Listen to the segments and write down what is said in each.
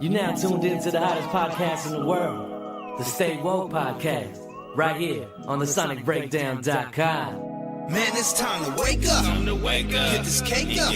You're now tuned in to the hottest podcast in the world, the Stay Woke Podcast, right here on the SonicBreakdown.com. Man, it's time to wake up. Get this cake up.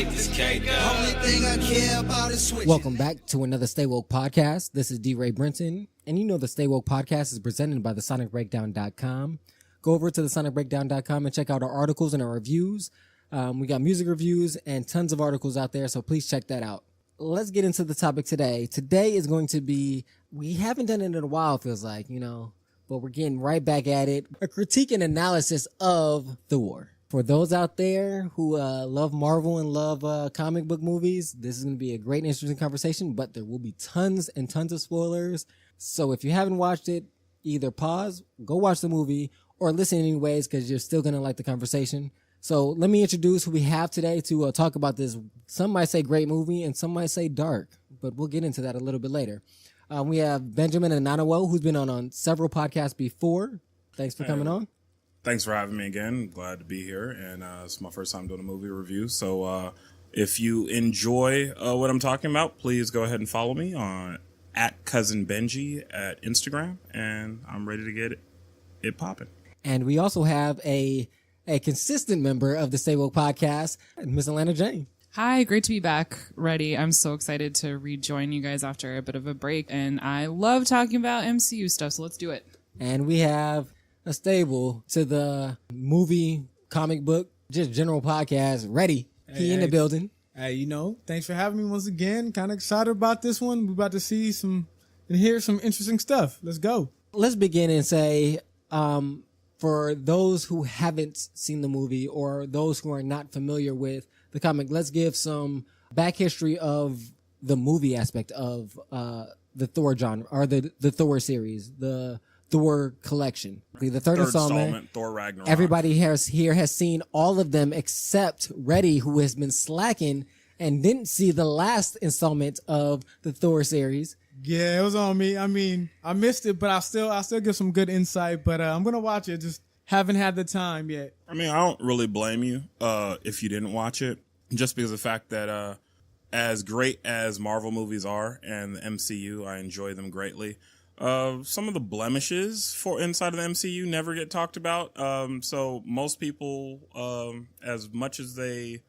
Only thing I care about is switching. Welcome back to another Stay Woke Podcast. This is D. Ray Brenton, and you know the Stay Woke Podcast is presented by the SonicBreakdown.com. Go over to the SonicBreakdown.com and check out our articles and our reviews. We got music reviews and tons of articles out there, so please check that out. Let's get into the topic today. Today is going to be, we haven't done it in a while, it feels like, but we're getting right back at it. A critique and analysis of Thor. For those out there who love Marvel and love comic book movies, this is going to be a great and interesting conversation, but there will be tons and tons of spoilers. So if you haven't watched it, either pause, go watch the movie, or listen anyways, because you're still going to like the conversation. So let me introduce who we have today to talk about this. Some might say great movie and some might say dark, but we'll get into that a little bit later. We have Benjamin Ananawo, who's been on several podcasts before. Thanks for coming on. Thanks for having me again. Glad to be here, and it's my first time doing a movie review. So if you enjoy what I'm talking about, please go ahead and follow me on @CousinBenji at Instagram, and I'm ready to get it popping. And we also have a consistent member of the Stay Woke Podcast, Miss Alana Jane. Hi, great to be back. Ready. I'm so excited to rejoin you guys after a bit of a break, and I love talking about MCU stuff, so let's do it. And we have a stable to the movie, comic book, just general podcast, ready. He in the building. Hey, thanks for having me once again. Kind of excited about this one. We're about to see and hear some interesting stuff. Let's go. Let's begin and say, for those who haven't seen the movie or those who are not familiar with the comic, let's give some back history of the movie aspect of the Thor genre, or the Thor series, the Thor collection. The third installment, Thor Ragnarok. Everybody here has seen all of them except Reddy, who has been slacking and didn't see the last installment of the Thor series. Yeah, it was on me. I mean, I missed it, but I'll still give some good insight. But I'm gonna watch it. Just haven't had the time yet. I mean, I don't really blame you if you didn't watch it, just because of the fact that as great as Marvel movies are and the MCU, I enjoy them greatly. Some of the blemishes for inside of the MCU never get talked about. So most people, as much as they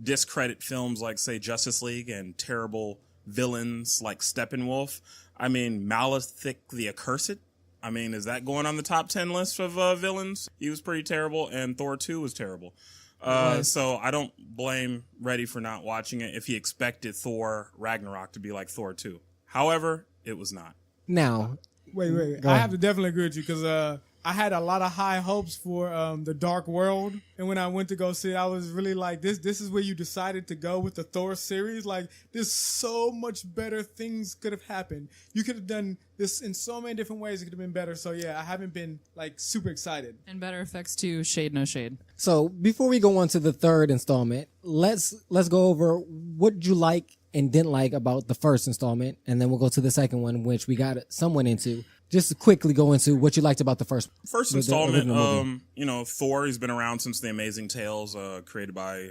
discredit films like, say, Justice League and terrible villains like Steppenwolf, I mean, Malekith the Accursed, I mean, is that going on the top 10 list of villains? He was pretty terrible, and Thor 2 was terrible. So I don't blame Reddy for not watching it if he expected Thor Ragnarok to be like Thor 2. However, it was not. Now, wait. I have to definitely agree with you because I had a lot of high hopes for the Dark World, and when I went to go see it, I was really like, this is where you decided to go with the Thor series. Like, there's so much better things could have happened. You could have done this in so many different ways. It could have been better. So yeah, I haven't been like super excited. And better effects too. Shade, no shade. so before we go on to the third installment, let's go over what you like and didn't like about the first installment, and then we'll go to the second one, which we got someone into. Just to quickly go into what you liked about the first installment. Thor, he's been around since The Amazing Tales, created by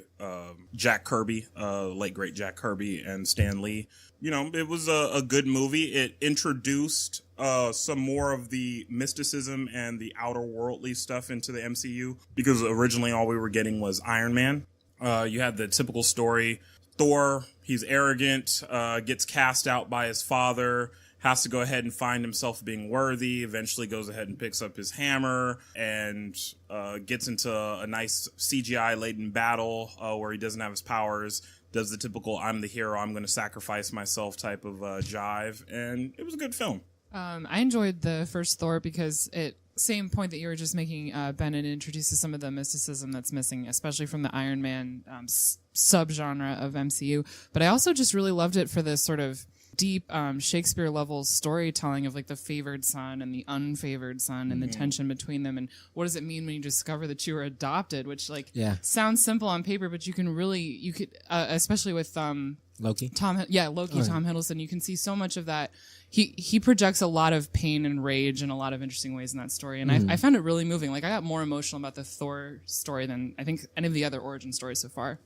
Jack Kirby, late great Jack Kirby, and Stan Lee. It was a good movie. It introduced some more of the mysticism and the outer worldly stuff into the MCU, because originally all we were getting was Iron Man. You had the typical story. Thor, he's arrogant, gets cast out by his father, has to go ahead and find himself being worthy, eventually goes ahead and picks up his hammer and gets into a nice CGI-laden battle where he doesn't have his powers, does the typical I'm the hero, I'm going to sacrifice myself type of jive, and it was a good film. I enjoyed the first Thor because same point that you were just making, Ben, it introduces some of the mysticism that's missing, especially from the Iron Man subgenre of MCU. But I also just really loved it for this sort of deep Shakespeare level storytelling of like the favored son and the unfavored son and the tension between them, and what does it mean when you discover that you were adopted, which sounds simple on paper, but you could especially with Loki. Tom Hiddleston, you can see so much of that. He projects a lot of pain and rage in a lot of interesting ways in that story, and I found it really moving. Like, I got more emotional about the Thor story than I think any of the other origin stories so far.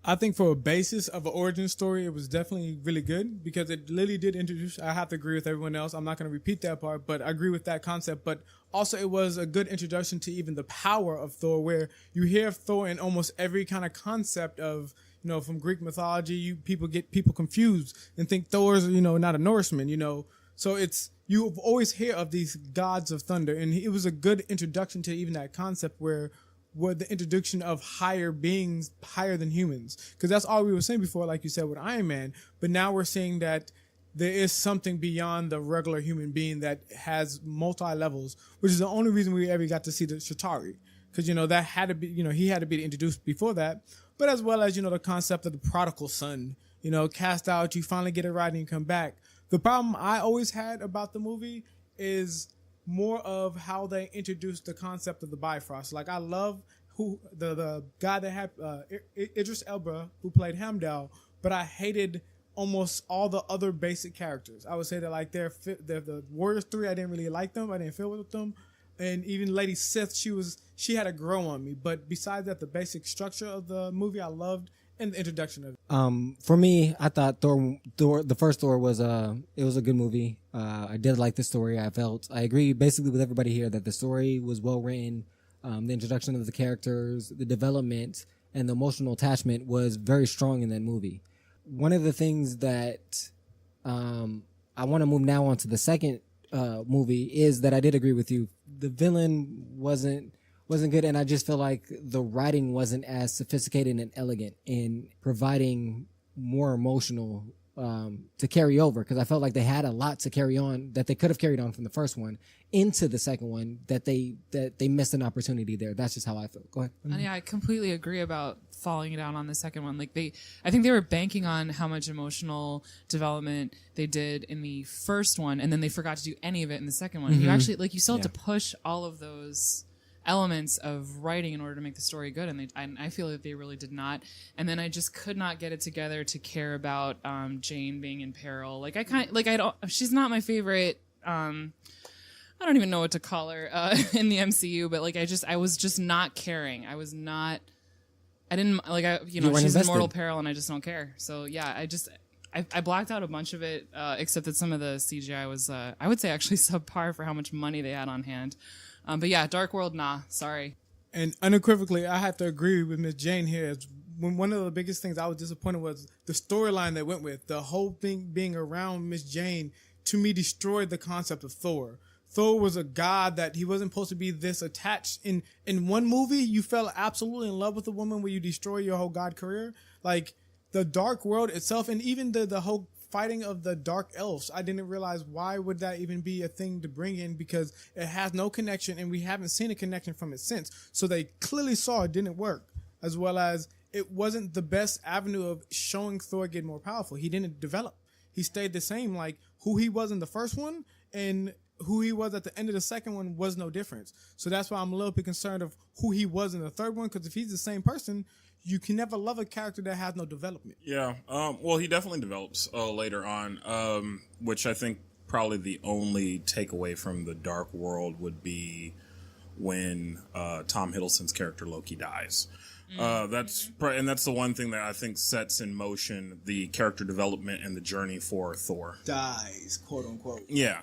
I think for a basis of an origin story, it was definitely really good because it literally did introduce. I have to agree with everyone else. I'm not going to repeat that part, but I agree with that concept. But also, it was a good introduction to even the power of Thor, where you hear Thor in almost every kind of concept of, from Greek mythology. People get confused and think Thor's, not a Norseman, So you always hear of these gods of thunder, and it was a good introduction to even that concept where the introduction of higher beings, higher than humans. Because that's all we were saying before, like you said, with Iron Man. But now we're seeing that there is something beyond the regular human being that has multi-levels, which is the only reason we ever got to see the Chitauri. Because, that had to be, he had to be introduced before that. But as well as, the concept of the prodigal son, cast out, you finally get it right and you come back. The problem I always had about the movie is more of how they introduced the concept of the Bifrost. Like, I love who the guy that had Idris Elba, who played Heimdall, but I hated almost all the other basic characters. I would say that like the Warriors 3, I didn't really like them. I didn't feel with them. And even Lady Sif, she had to grow on me. But besides that, the basic structure of the movie I loved, and the introduction of it. For me, I thought Thor, the first Thor was a good movie. I did like the story. I agree basically with everybody here that the story was well written. The introduction of the characters, the development, and the emotional attachment was very strong in that movie. One of the things that I want to move now on to the second movie is that I did agree with you. The villain wasn't good, and I just feel like the writing wasn't as sophisticated and elegant in providing more emotional to carry over, because I felt like they had a lot to carry on that they could have carried on from the first one into the second one, that they missed an opportunity there. That's just how I feel. Go ahead. And yeah, I completely agree about falling down on the second one. Like I think they were banking on how much emotional development they did in the first one, and then they forgot to do any of it in the second one. Mm-hmm. You actually, you still have to push all of those elements of writing in order to make the story good, and I feel that they really did not. And then I just could not get it together to care about Jane being in peril. She's not my favorite. I don't even know what to call her in the MCU, but I was just not caring. She's in mortal peril, and I just don't care. So yeah, I blocked out a bunch of it, except that some of the CGI was, I would say, actually subpar for how much money they had on hand. But yeah, Dark World, nah, sorry. And unequivocally, I have to agree with Miss Jane here. One of the biggest things I was disappointed was the storyline they went with. The whole thing being around Miss Jane, to me, destroyed the concept of Thor. Thor was a god that he wasn't supposed to be this attached. In one movie, you fell absolutely in love with a woman where you destroy your whole god career. Like, the Dark World itself, and even the whole fighting of the Dark Elves, I didn't realize why would that even be a thing to bring in, because it has no connection, and we haven't seen a connection from it since. So they clearly saw it didn't work, as well as it wasn't the best avenue of showing Thor get more powerful. He didn't develop. He stayed the same, like who he was in the first one and who he was at the end of the second one was no difference. So that's why I'm a little bit concerned of who he was in the third one, because if he's the same person, you can never love a character that has no development. Yeah. Well, he definitely develops later on, which I think probably the only takeaway from the Dark World would be when Tom Hiddleston's character Loki dies. That's the one thing that I think sets in motion the character development and the journey for Thor. Dies, quote unquote. Yeah.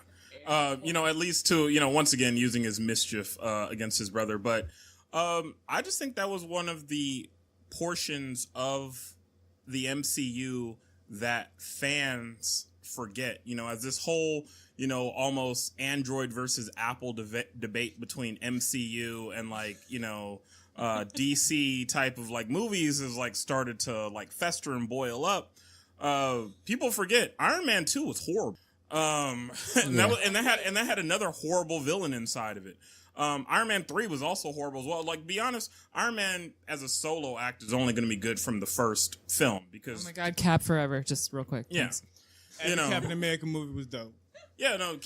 At least to, once again, using his mischief against his brother. But I just think that was one of the portions of the MCU that fans forget, as this whole, almost Android versus Apple debate between MCU and DC type of movies is started to fester and boil up. People forget Iron Man 2 was horrible. And that had another horrible villain inside of it. Iron Man 3 was also horrible as well. Be honest, Iron Man as a solo act is only going to be good from the first film because. Oh my God, Cap forever! Just real quick. Yeah, and the Captain America movie was dope. Yeah, no,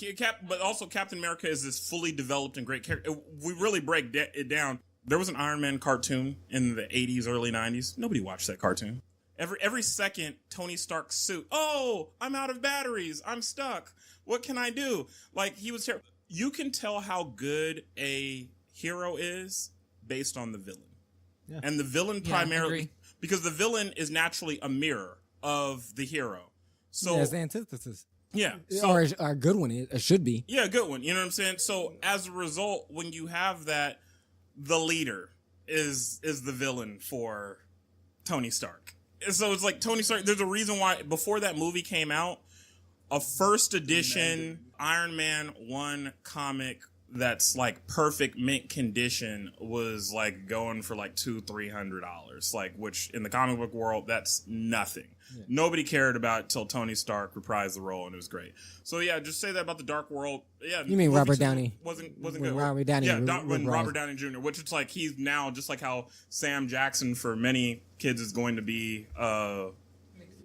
but also Captain America is this fully developed and great character. We really break it down. There was an Iron Man cartoon in the 80s, early 90s. Nobody watched that cartoon. Every second, Tony Stark's suit. Oh, I'm out of batteries. I'm stuck. What can I do? He was terrible. You can tell how good a hero is based on the villain. Yeah. And the villain because the villain is naturally a mirror of the hero. So yeah, it's the antithesis. yeah, Or a good one. It should be. yeah, good one. You know what I'm saying? So as a result, when you have that, the leader is the villain for Tony Stark. And so it's like Tony Stark. There's a reason why before that movie came out, a first edition Iron Man 1 comic that's like perfect mint condition was like going for like $200-$300, like, which in the comic book world, that's nothing. Yeah. Nobody cared about it till Tony Stark reprised the role, and it was great. So yeah, just say that about the Dark World. Yeah, you mean Robert Downey wasn't when good. Robert Downey, yeah, when Robert Downey Jr., which it's like he's now just like how Sam Jackson for many kids is going to be.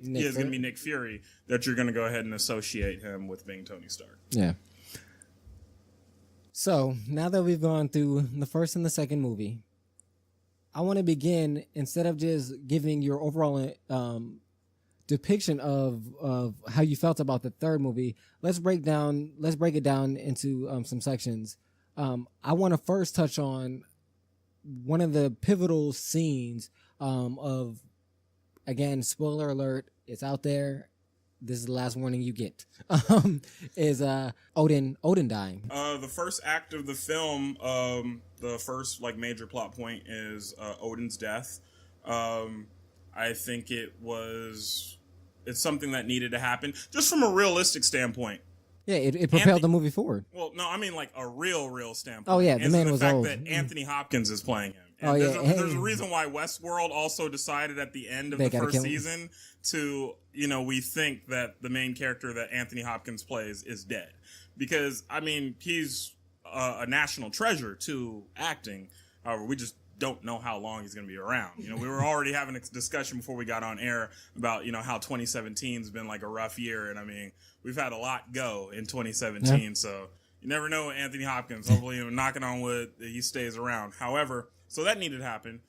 Is going to be Nick Fury. That you're going to go ahead and associate him with being Tony Stark. Yeah. So now that we've gone through the first and the second movie, I want to begin, instead of just giving your overall depiction of how you felt about the third movie, let's break it down into some sections. I want to first touch on one of the pivotal scenes of, again, spoiler alert, it's out there. This is the last warning you get. Is Odin dying? The first act of the film, the first like major plot point is Odin's death. I think it's something that needed to happen, just from a realistic standpoint. Yeah, it propelled the movie forward. Well, no, I mean like a real standpoint. Oh yeah, the man was old. The fact that Anthony Hopkins is playing him. And oh yeah, there's a reason why Westworld also decided at the end of the first season to, we think that the main character that Anthony Hopkins plays is dead, because I mean he's a national treasure to acting. However, we just don't know how long he's going to be around. We were already having a discussion before we got on air about, how 2017 has been like a rough year. And I mean, we've had a lot go in 2017. Yeah. So you never know with Anthony Hopkins. Hopefully, knocking on wood, he stays around. However, so that needed to happen.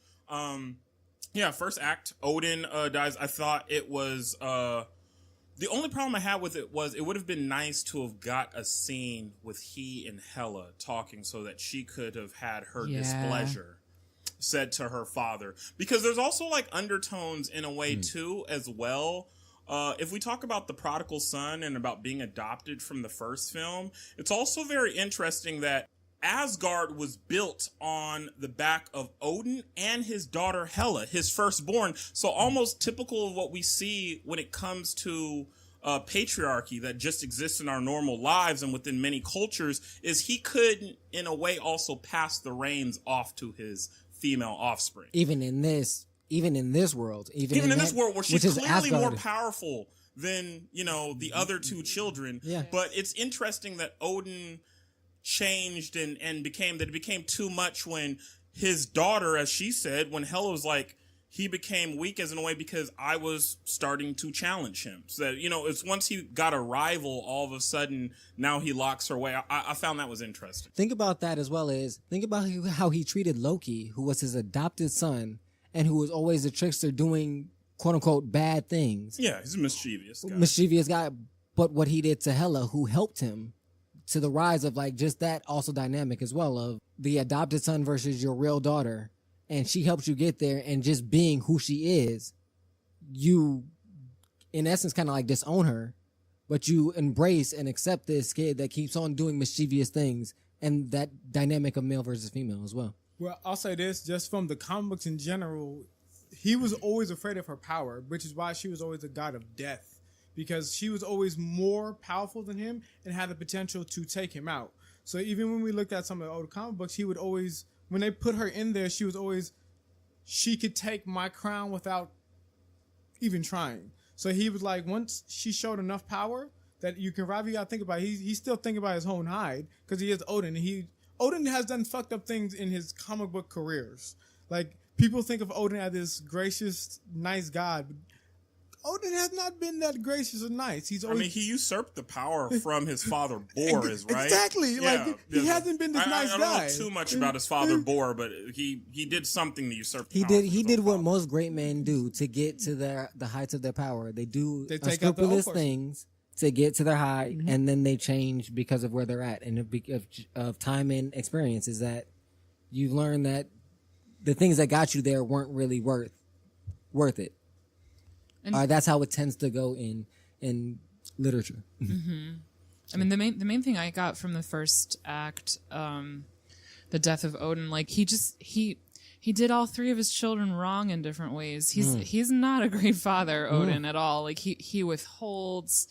First act, Odin dies. I thought it was, the only problem I had with it was it would have been nice to have got a scene with he and Hela talking so that she could have had her displeasure said to her father, because there's also like undertones in a way too as well. If we talk about the prodigal son and about being adopted from the first film, it's also very interesting that Asgard was built on the back of Odin and his daughter Hela, his firstborn. So almost typical of what we see when it comes to patriarchy that just exists in our normal lives and within many cultures, is he could in a way also pass the reins off to his female offspring. Even in this world where she's clearly more powerful than, the other two children. Yeah. But it's interesting that Odin changed and became too much when his daughter, as she said, when Hela was like, he became weak as in a way because I was starting to challenge him. So that, it's once he got a rival, all of a sudden, now he locks her away. I found that was interesting. Think about that as well as, think about how he treated Loki, who was his adopted son, and who was always a trickster doing, quote unquote, bad things. Yeah, he's a mischievous guy. But what he did to Hela, who helped him to the rise of like just that also dynamic as well of the adopted son versus your real daughter. And she helps you get there, and just being who she is, you, in essence, kind of like disown her, but you embrace and accept this kid that keeps on doing mischievous things, and that dynamic of male versus female as well. Well, I'll say this, just from the comic books in general, he was always afraid of her power, which is why she was always a god of death, because she was always more powerful than him and had the potential to take him out. So even when we looked at some of the old comic books, he would always, when they put her in there, she was always, she could take my crown without even trying. So he was like, once she showed enough power that you can rival, you gotta think about it. He's still thinking about his own hide, because he is Odin. And Odin has done fucked up things in his comic book careers. Like, people think of Odin as this gracious, nice god, but Odin has not been that gracious or nice. He usurped the power from his father Boris, right? Exactly. Yeah. Like, he hasn't been this nice guy. I don't know too much about his father Boris, but he did something to usurp the power. He did what most great men do to get to the heights of their power. They do unscrupulous things to get to their height, and then they change because of where they're at, and of time and experience. Is that you've learned that the things that got you there weren't really worth worth it. And- That's how it tends to go in literature. I mean, the main thing I got from the first act, the death of Odin, like he did all three of his children wrong in different ways. He's not a great father, Odin, at all. Like he withholds,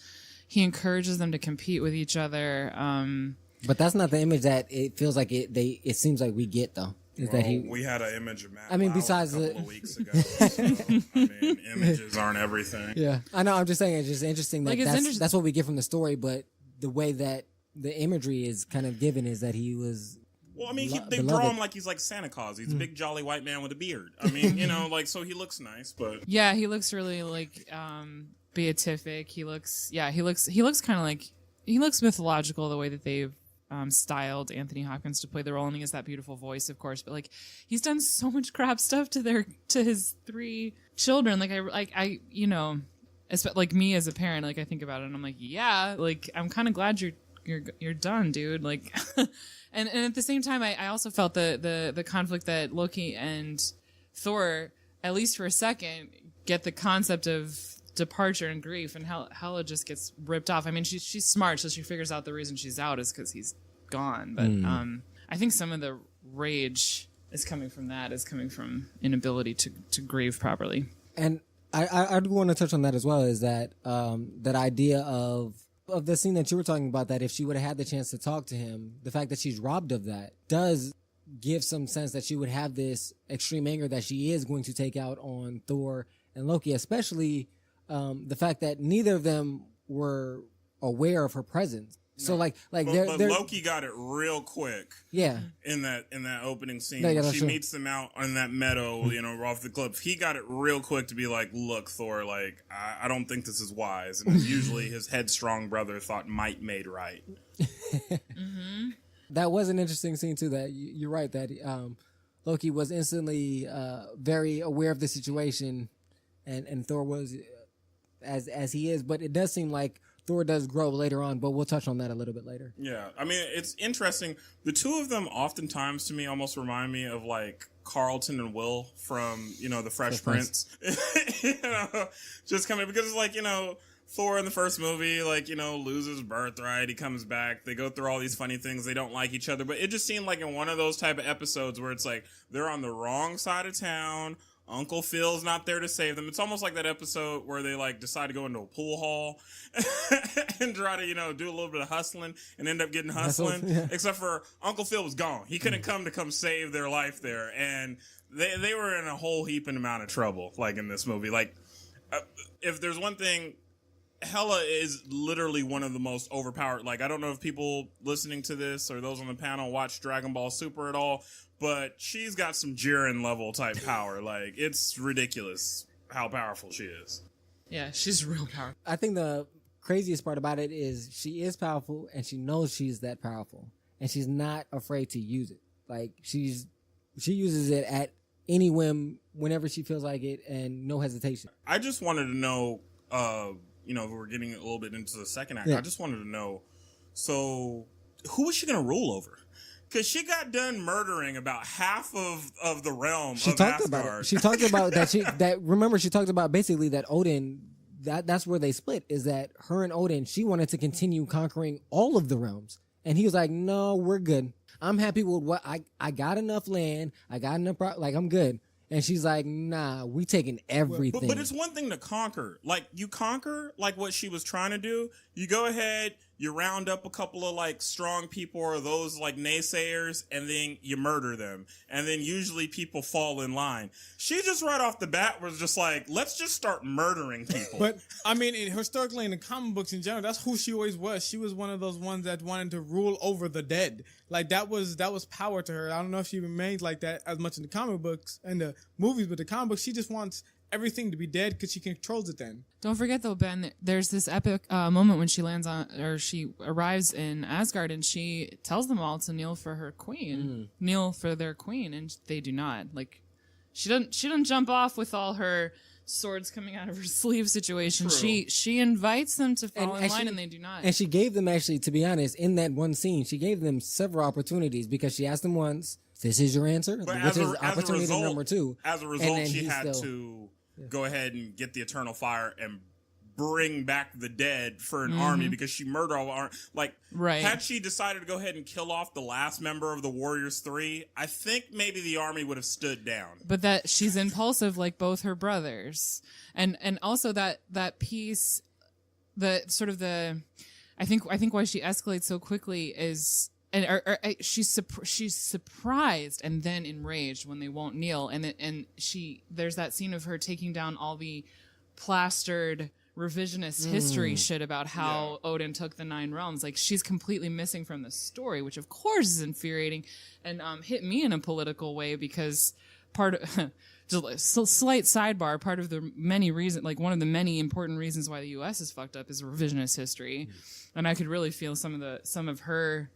he encourages them to compete with each other. But that's not the image that it feels like it seems like we get though. Is that we had an image of Matt. I mean, Lauer besides a couple of weeks ago. So, I mean, images aren't everything. Yeah, I know. I'm just saying it's just interesting that Like, it's that's what we get from the story, but the way that the imagery is kind of given is that he was. Well, I mean, they draw him like he's like Santa Claus. He's a big jolly white man with a beard. I mean, like so he looks nice, but Yeah, he looks really like beatific. He looks kind of like he looks mythological the way that they've styled Anthony Hopkins to play the role, and he has that beautiful voice, of course. But like, he's done so much crap stuff to his three children. Like I like me as a parent, like I think about it, and I'm like, yeah, like I'm kind of glad you're done, dude. Like, and at the same time, I also felt the conflict that Loki and Thor, at least for a second, get the concept of departure and grief, and Hela just gets ripped off. I mean, she's smart, so she figures out the reason she's out is because he's gone. But I think some of the rage is coming from inability to grieve properly. And I do want to touch on that as well. Is that that idea of the scene that you were talking about, that if she would have had the chance to talk to him, the fact that she's robbed of that does give some sense that she would have this extreme anger that she is going to take out on Thor and Loki, especially the fact that neither of them were aware of her presence. So but Loki got it real quick. Yeah. In that opening scene, Yeah, she meets them out on that meadow, off the cliff. He got it real quick to be like, "Look, Thor, like I don't think this is wise." And usually his headstrong brother thought might made right. That was an interesting scene too. That you're right that Loki was instantly very aware of the situation, and Thor was as he is. But it does seem like Thor does grow later on, but we'll touch on that a little bit later. Yeah, I mean, it's interesting. The two of them oftentimes to me almost remind me of like Carlton and Will from, the Fresh Prince. Just coming, because it's like, Thor in the first movie, like, loses birthright. He comes back. They go through all these funny things. They don't like each other. But it just seemed like in one of those type of episodes where it's like they're on the wrong side of town. Uncle Phil's not there to save them. It's almost like that episode where they like decide to go into a pool hall and try to, do a little bit of hustling and end up getting hustling. Yeah. Except for Uncle Phil was gone. He couldn't come save their life there. And they were in a whole heaping amount of trouble, like in this movie. Like, if there's one thing, Hela is literally one of the most overpowered. Like, I don't know if people listening to this or those on the panel watch Dragon Ball Super at all, but she's got some Jiren level type power. Like, it's ridiculous how powerful she is. Yeah, she's real powerful. I think the craziest part about it is she is powerful and she knows she's that powerful and she's not afraid to use it. Like, she uses it at any whim whenever she feels like it and no hesitation. I just wanted to know, we're getting a little bit into the second act. Yeah. I just wanted to know, so who was she going to rule over? Because she got done murdering about half of the realm of Asgard. About it. She talked about that. Remember, she talked about basically that Odin. That's where they split. Is that her and Odin? She wanted to continue conquering all of the realms, and he was like, "No, we're good. I'm happy with what I got enough land. I got enough. I'm good." And she's like, "Nah, we taking everything." But it's one thing to conquer. Like, you conquer, like what she was trying to do. You go ahead, you round up a couple of like strong people or those like naysayers, and then you murder them. And then usually people fall in line. She just right off the bat was just like, let's just start murdering people. But I mean, historically in the comic books in general, that's who she always was. She was one of those ones that wanted to rule over the dead. Like, that was power to her. I don't know if she remains like that as much in the comic books and the movies, but the comic books, she just wants everything to be dead because she controls it then. Don't forget though, Ben, there's this epic moment when she she arrives in Asgard and she tells them all to kneel for her queen, kneel for their queen, and they do not. Like, she doesn't jump off with all her swords coming out of her sleeve situation. True. She invites them to fall in line, and they do not. And she gave them, actually, to be honest, in that one scene, she gave them several opportunities because she asked them once, "This is your answer," but which is opportunity number 2. As a result, she had to go ahead and get the Eternal Fire and bring back the dead for an army because she murdered all our had she decided to go ahead and kill off the last member of the Warriors 3, I think maybe the army would have stood down. But that she's impulsive like both her brothers. And also that piece, the sort of the I think why she escalates so quickly is she's surprised and then enraged when they won't kneel, and there's that scene of her taking down all the plastered revisionist history shit about how Odin took the 9 realms. Like, she's completely missing from the story, which of course is infuriating and hit me in a political way because part of just a slight sidebar, part of the many reasons, like one of the many important reasons why the US is fucked up is revisionist history. And I could really feel some of her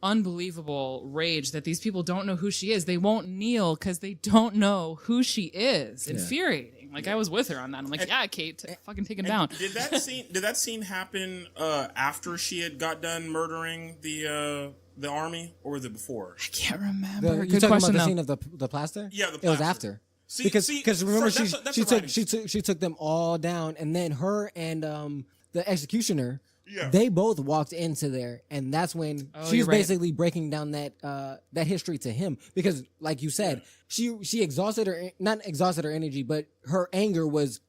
unbelievable rage that these people don't know who she is. They won't kneel because they don't know who she is. Infuriating. Like, I was with her on that. I'm like, Kate, fucking take him down. Did that scene happen after she had got done murdering the army, or was it before? I can't remember. You're talking about the scene of the plaster? Yeah, the plaster. It was after. Because remember, she took them all down, and then her and the executioner. Yeah. They both walked into there, and that's when she's basically breaking down that history to him. Because, like you said, she not exhausted her energy, but her anger was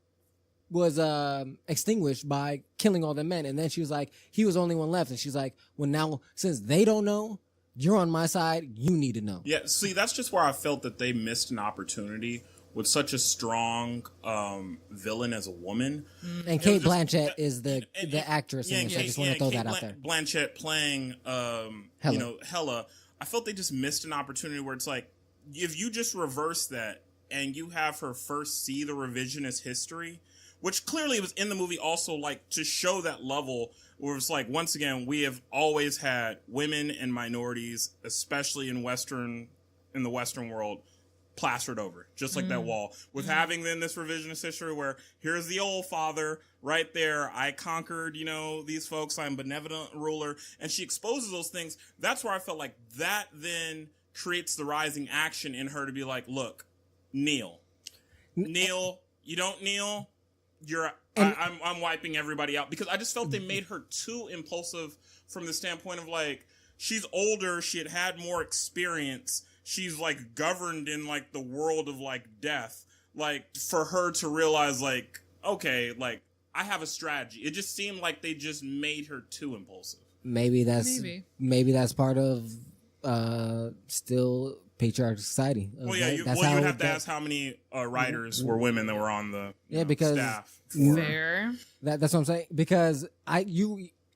extinguished by killing all the men. And then she was like, he was the only one left, and she's like, well, now since they don't know, you're on my side. You need to know. Yeah. See, that's just where I felt that they missed an opportunity with such a strong villain as a woman. And Kate Blanchett is the actress in this. I just want to throw that out there. Blanchett playing Hela. I felt they just missed an opportunity where it's like, if you just reverse that and you have her first see the revisionist history, which clearly was in the movie also, like, to show that level where it's like, once again, we have always had women and minorities, especially in the Western world, plastered over, just like that wall. With having then this revisionist history where here's the old father right there. I conquered, these folks. I'm benevolent ruler. And she exposes those things. That's where I felt like that then creates the rising action in her to be like, look, kneel. Kneel. You don't kneel. I'm wiping everybody out. Because I just felt they made her too impulsive from the standpoint of, like, she's older. She had more experience. She's, like, governed in, like, the world of, like, death. Like, for her to realize, like, okay, like, I have a strategy. It just seemed like they just made her too impulsive. Maybe that's part of still patriarchal society. Well, yeah, you'd have to ask how many writers were women that were on the because staff. Fair. That's what I'm saying. Because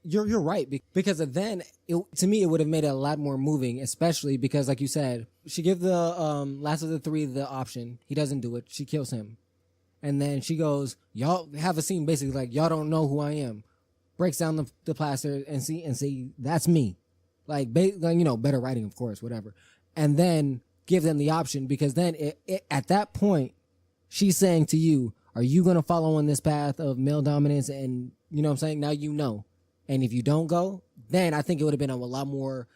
you're right. Because then, to me, it would have made it a lot more moving, especially because, like you said, she gave the last of the 3 the option. He doesn't do it. She kills him. And then she goes, y'all have a scene basically like, y'all don't know who I am. Breaks down the plaster and see that's me. Like, better writing, of course, whatever. And then give them the option, because then at that point, she's saying to you, are you going to follow on this path of male dominance? And you know what I'm saying? Now you know. And if you don't go, then I think it would have been a lot more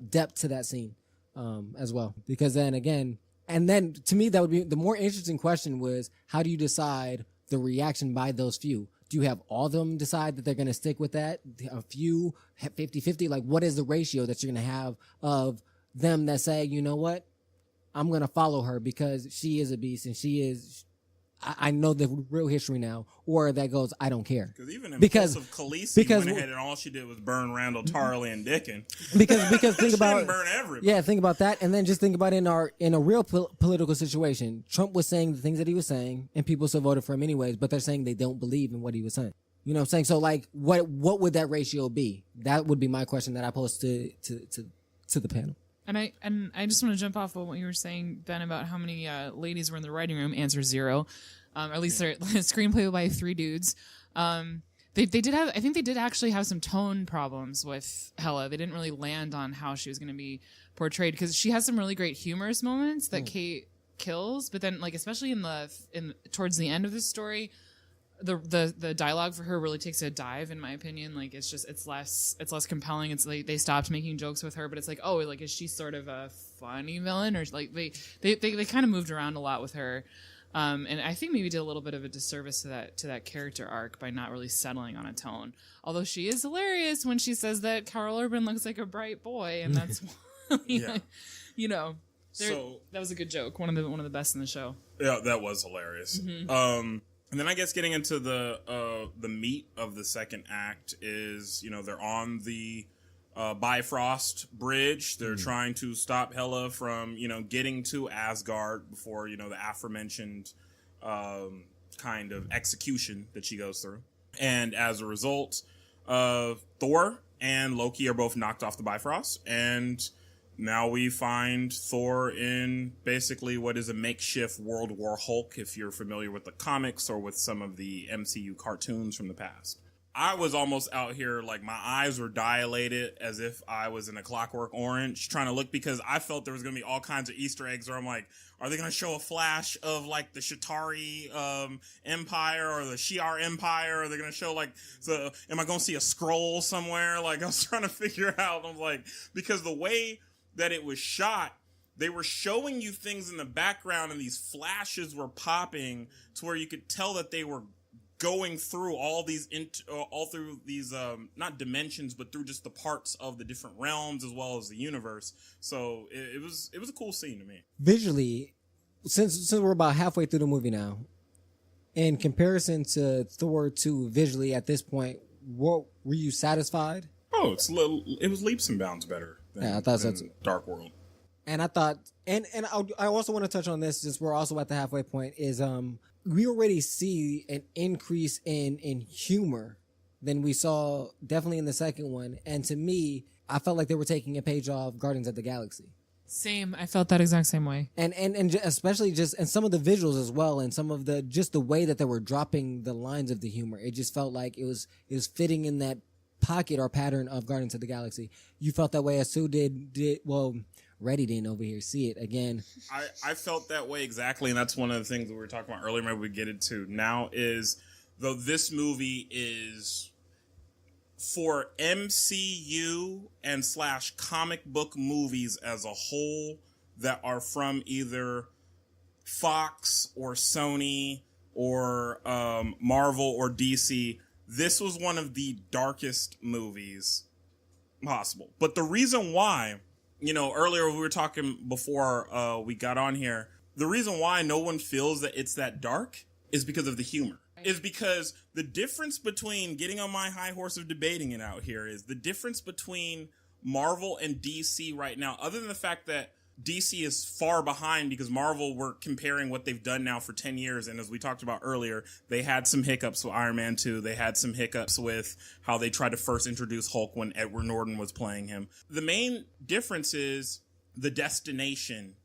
depth to that scene as well. Because then again, and then to me, that would be the more interesting question was, how do you decide the reaction by those few? Do you have all of them decide that they're going to stick with that? A few, 50-50? Like, what is the ratio that you're going to have of them that say, you know what? I'm going to follow her because she is a beast and she is... I know the real history now, or that goes, I don't care. Because even impulsive Khaleesi went ahead and all she did was burn Randall, Tarly, and Dickon. Because think about, didn't burn everybody. Yeah, think about that, and then just think about in a real political situation. Trump was saying the things that he was saying, and people still voted for him anyways. But they're saying they don't believe in what he was saying. You know what I'm saying? So, like, what would that ratio be? That would be my question that I posed to the panel. And I just want to jump off of what you were saying, Ben, about how many ladies were in the writing room. Answer 0. At least they're screenplay by 3 dudes. They did have, I think they did actually have some tone problems with Hela. They didn't really land on how she was going to be portrayed, because she has some really great humorous moments that Kate kills, but then, like, especially in towards the end of the story, the dialogue for her really takes a dive, in my opinion. Like, it's less compelling. It's like they stopped making jokes with her, but it's like, oh, like, is she sort of a funny villain, or like they kind of moved around a lot with her. And I think maybe did a little bit of a disservice to that character arc by not really settling on a tone. Although she is hilarious when she says that Karl Urban looks like a bright boy, and that's Yeah. you know, So that was a good joke. One of the best in the show. yeah, that was hilarious. And then I guess getting into the meat of the second act is, they're on the Bifrost Bridge. They're trying to stop Hela from, getting to Asgard before, the aforementioned kind of execution that she goes through. And as a result, Thor and Loki are both knocked off the Bifrost, and now we find Thor in basically what is a makeshift World War Hulk, if you're familiar with the comics or with some of the MCU cartoons from the past. I was almost out here, like, my eyes were dilated as if I was in a Clockwork Orange trying to look, because I felt there was going to be all kinds of Easter eggs where I'm like, are they going to show a flash of, like, the Shatari Empire or the Shi'ar Empire? Are they going to show, like, am I going to see a scroll somewhere? Like, I was trying to figure out. I'm like, because the way that it was shot, they were showing you things in the background, and these flashes were popping to where you could tell that they were going through all through these not dimensions, but through just the parts of the different realms as well as the universe. So it was a cool scene to me. Visually, since we're about halfway through the movie now, in comparison to Thor 2 visually at this point, what were you satisfied? Oh, it was leaps and bounds better than, I thought so too. Dark World. And I thought, and I also want to touch on this, since we're also at the halfway point, is we already see an increase in humor than we saw definitely in the second one. And to me, I felt like they were taking a page off Guardians of the Galaxy. Same. I felt that exact same way. And especially and some of the visuals as well, and some of the way that they were dropping the lines of the humor. It just felt like it was fitting in that pocket or pattern of Guardians of the Galaxy. You felt that way as Sue did well. Reddy didn't over here see it again. I felt that way exactly, and that's one of the things that we were talking about earlier. Maybe we get into now is, though this movie is for MCU and / comic book movies as a whole that are from either Fox or Sony or Marvel or DC. This was one of the darkest movies possible. But the reason why, earlier we were talking before we got on here, the reason why no one feels that it's that dark is because of the humor. Is because the difference between, getting on my high horse of debating it out here, is the difference between Marvel and DC right now, other than the fact that DC is far behind because Marvel, we're comparing what they've done now for 10 years. And as we talked about earlier, they had some hiccups with Iron Man 2. They had some hiccups with how they tried to first introduce Hulk when Edward Norton was playing him. The main difference is the destination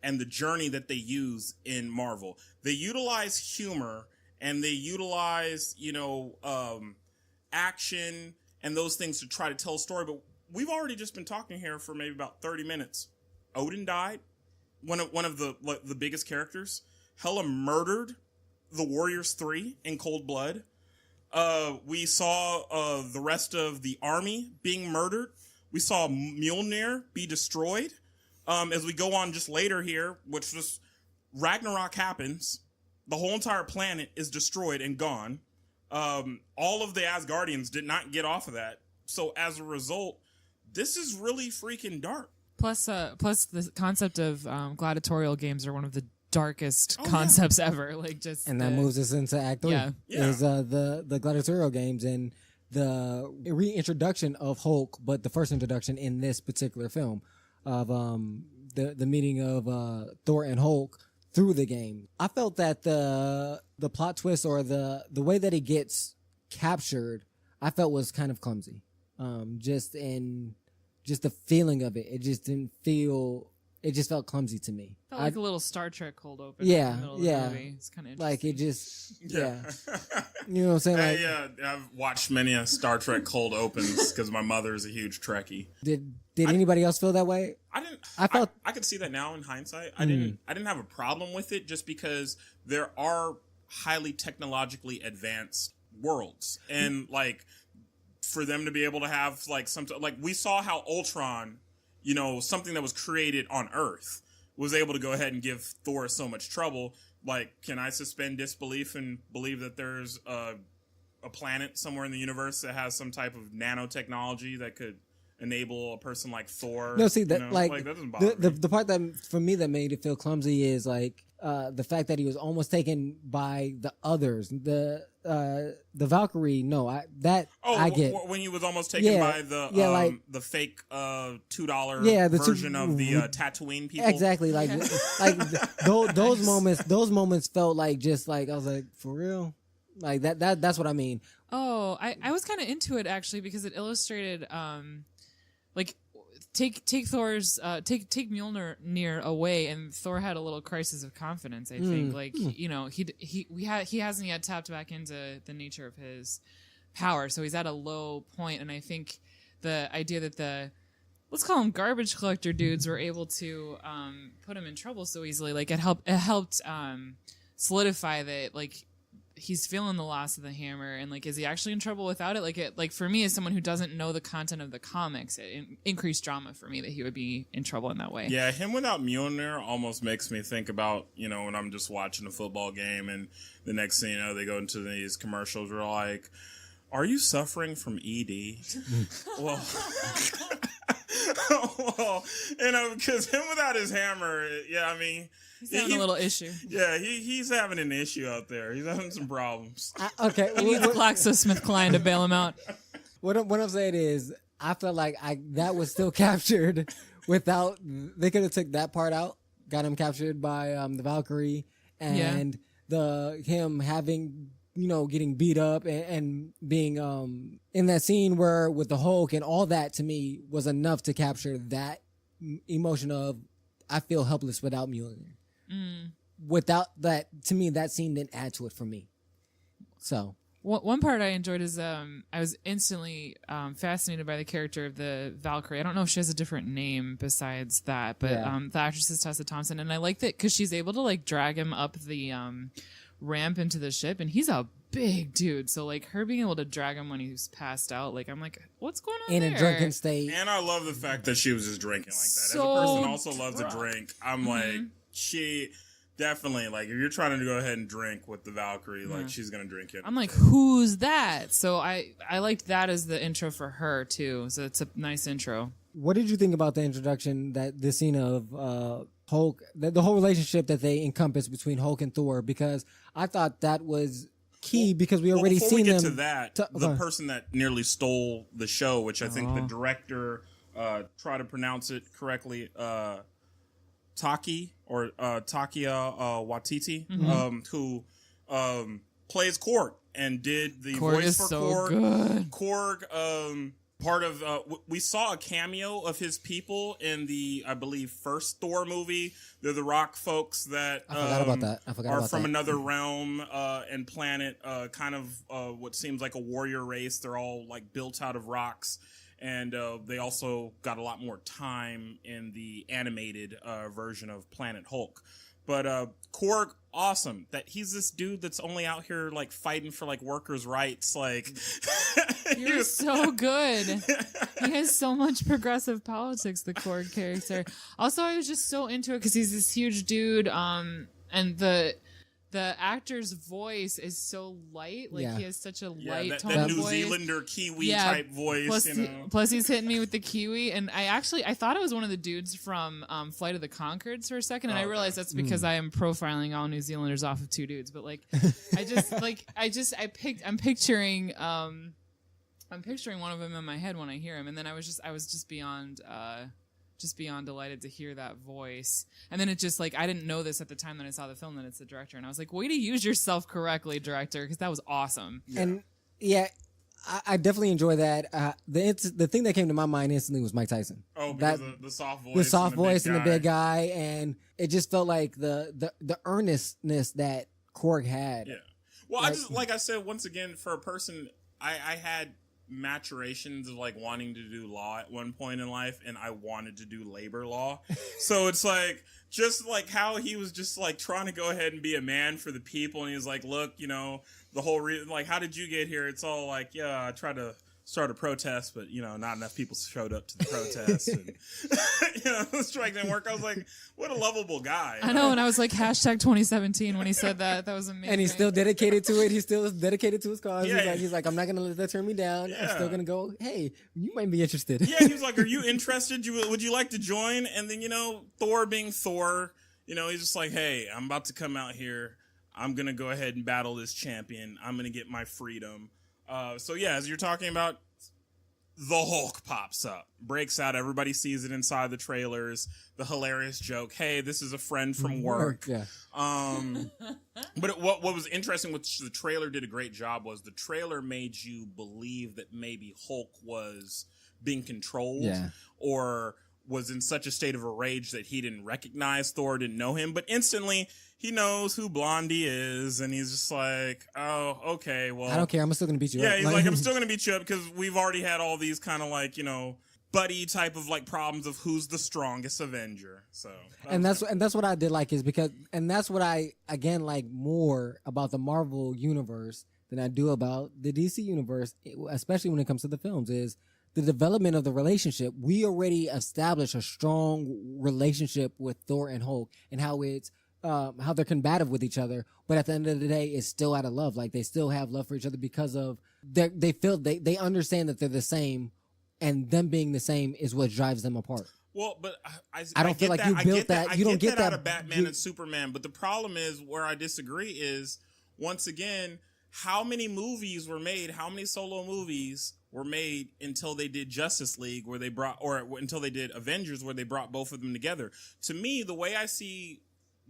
and the journey that they use in Marvel. They utilize humor and they utilize, action and those things to try to tell a story. But we've already just been talking here for maybe about 30 minutes. Odin died, one of the biggest characters. Hela murdered the Warriors 3 in cold blood. We saw the rest of the army being murdered. We saw Mjolnir be destroyed. As we go on just later here, which was Ragnarok happens, the whole entire planet is destroyed and gone. All of the Asgardians did not get off of that. So as a result, this is really freaking dark. Plus the concept of gladiatorial games are one of the darkest concepts ever. Like, just and that moves us into Act 3. Yeah. Is the gladiatorial games and the reintroduction of Hulk, but the first introduction in this particular film of the meeting of Thor and Hulk through the game. I felt that the plot twist or the way that it gets captured, I felt was kind of clumsy. Just the feeling of it. It just didn't feel. It just felt clumsy to me. Felt like a little Star Trek cold open. Yeah, in the middle of yeah. The movie. It's kind of interesting. Like, it just, yeah. You know what I'm saying? Like, yeah, I've watched many a Star Trek cold opens because my mother is a huge Trekkie. Did anybody else feel that way? I didn't. I felt I could see that now in hindsight. I didn't have a problem with it just because there are highly technologically advanced worlds, and like, for them to be able to have like we saw how Ultron, something that was created on Earth, was able to go ahead and give Thor so much trouble. Like, can I suspend disbelief and believe that there's a planet somewhere in the universe that has some type of nanotechnology that could enable a person like Thor? No, see that that doesn't bother me. the part that for me that made it feel clumsy is like the fact that he was almost taken by the others. The Valkyrie, no, I get when he was almost taken by the fake $2 version of the Tatooine people. Exactly, like those moments felt like just like I was like, for real, like that's what I mean. Oh, I was kind of into it actually because it illustrated like take Thor's take Mjolnir away, and Thor had a little crisis of confidence. I think he hasn't yet tapped back into the nature of his power, so he's at a low point. And I think the idea that let's call them garbage collector dudes were able to put him in trouble so easily, like it helped solidify that like he's feeling the loss of the hammer, and like, is he actually in trouble without it? Like for me, as someone who doesn't know the content of the comics, it increased drama for me that he would be in trouble in that way. Yeah, him without Mjolnir almost makes me think about, when I'm just watching a football game and the next thing you know, they go into these commercials where like, are you suffering from ED? Well, because him without his hammer, he's having a little issue. Yeah, he's having an issue out there. He's having some problems. Okay, he needs GlaxoSmithKline to bail him out. What I'm saying is, I felt like that was still captured without. They could have took that part out, got him captured by the Valkyrie, and him having getting beat up and being in that scene where with the Hulk and all that, to me was enough to capture that emotion of I feel helpless without Mjolnir. Without that, to me, that scene didn't add to it for me. So one part I enjoyed is I was instantly fascinated by the character of the Valkyrie. I don't know if she has a different name besides that, but the actress is Tessa Thompson, and I like that because she's able to like drag him up the ramp into the ship, and he's a big dude, so like her being able to drag him when he's passed out, like I'm like, what's going on in there? a drunken state. And I love the fact that she was just drinking like that. So as a person also loves to drink, I'm like, she definitely, like, if you're trying to go ahead and drink with the Valkyrie, like she's gonna drink it. I'm like, who's that? So I liked that as the intro for her too, so it's a nice intro. What did you think about the introduction, the scene of Hulk, the whole relationship that they encompass between Hulk and Thor? Because I thought that was key because we already seen them. Before we get to that, the person that nearly stole the show, which I think the director try to pronounce it correctly, Takia Waititi, who plays Korg and did the Korg voice is for so Korg. good. Korg, part of we saw a cameo of his people in the, I believe, first Thor movie. They're the rock folks that I forgot about that. are from another realm and planet, kind of what seems like a warrior race. They're all like built out of rocks. And they also got a lot more time in the animated version of Planet Hulk. But Korg, awesome. That he's this dude that's only out here like fighting for like workers' rights. Like he was so good. He has so much progressive politics, the Korg character. Also, I was just so into it because he's this huge dude. And the actor's voice is so light. Like he has such a light tone that of New voice. Zealander Kiwi type voice. Plus he's hitting me with the Kiwi, and I thought it was one of the dudes from Flight of the Conchords for a second, and I realized that's because I am profiling all New Zealanders off of two dudes. But like, I'm picturing one of them in my head when I hear him, and then I was just beyond delighted to hear that voice. And then it just like, I didn't know this at the time that I saw the film that it's the director, and I was like, way to use yourself correctly, director, because that was awesome. And I definitely enjoy that. The thing that came to my mind instantly was Mike Tyson. Oh, because the soft voice. The soft voice and the big guy, and it just felt like the earnestness that Korg had. Yeah. Well, like I said, once again, for a person, I had maturations of like wanting to do law at one point in life, and I wanted to do labor law. So it's like just like how he was just like trying to go ahead and be a man for the people, and he was like, look, the whole reason, like, how did you get here? It's all like, I try to start a protest, but not enough people showed up to the protest, and the strike didn't work. I was like, what a lovable guy. I know, and I was like, hashtag 2017 when he said that. That was amazing. And he's still dedicated to it. He's still dedicated to his cause. Yeah. He's like, I'm not gonna let that turn me down. I'm still gonna go. Hey, you might be interested. Yeah, he was like, are you interested? Would you like to join? And then Thor being Thor, he's just like, hey, I'm about to come out here. I'm gonna go ahead and battle this champion. I'm gonna get my freedom. So yeah, as you're talking about, the Hulk pops up, breaks out. Everybody sees it inside the trailers. The hilarious joke, hey, this is a friend from work. Yeah. But what was interesting, which the trailer did a great job, was the trailer made you believe that maybe Hulk was being controlled or was in such a state of a rage that he didn't recognize Thor, didn't know him. But instantly, he knows who Blondie is, and he's just like, oh, okay, well. I don't care. I'm still going to beat you up. Yeah, he's like, I'm still going to beat you up because we've already had all these kind of like, buddy type of like problems of who's the strongest Avenger. So, and that's what I did like is because, and that's what I, again, like more about the Marvel universe than I do about the DC universe, especially when it comes to the films, is the development of the relationship. We already established a strong relationship with Thor and Hulk and how it's, how they're combative with each other, but at the end of the day, it's still out of love. Like they still have love for each other because of they feel they understand that they're the same, and them being the same is what drives them apart. Well, but I don't feel like you built that. You don't get that out of Batman and Superman. But the problem is where I disagree is, once again, how many movies were made? How many solo movies were made until they did Justice League, where they brought, or until they did Avengers, where they brought both of them together? To me, the way I see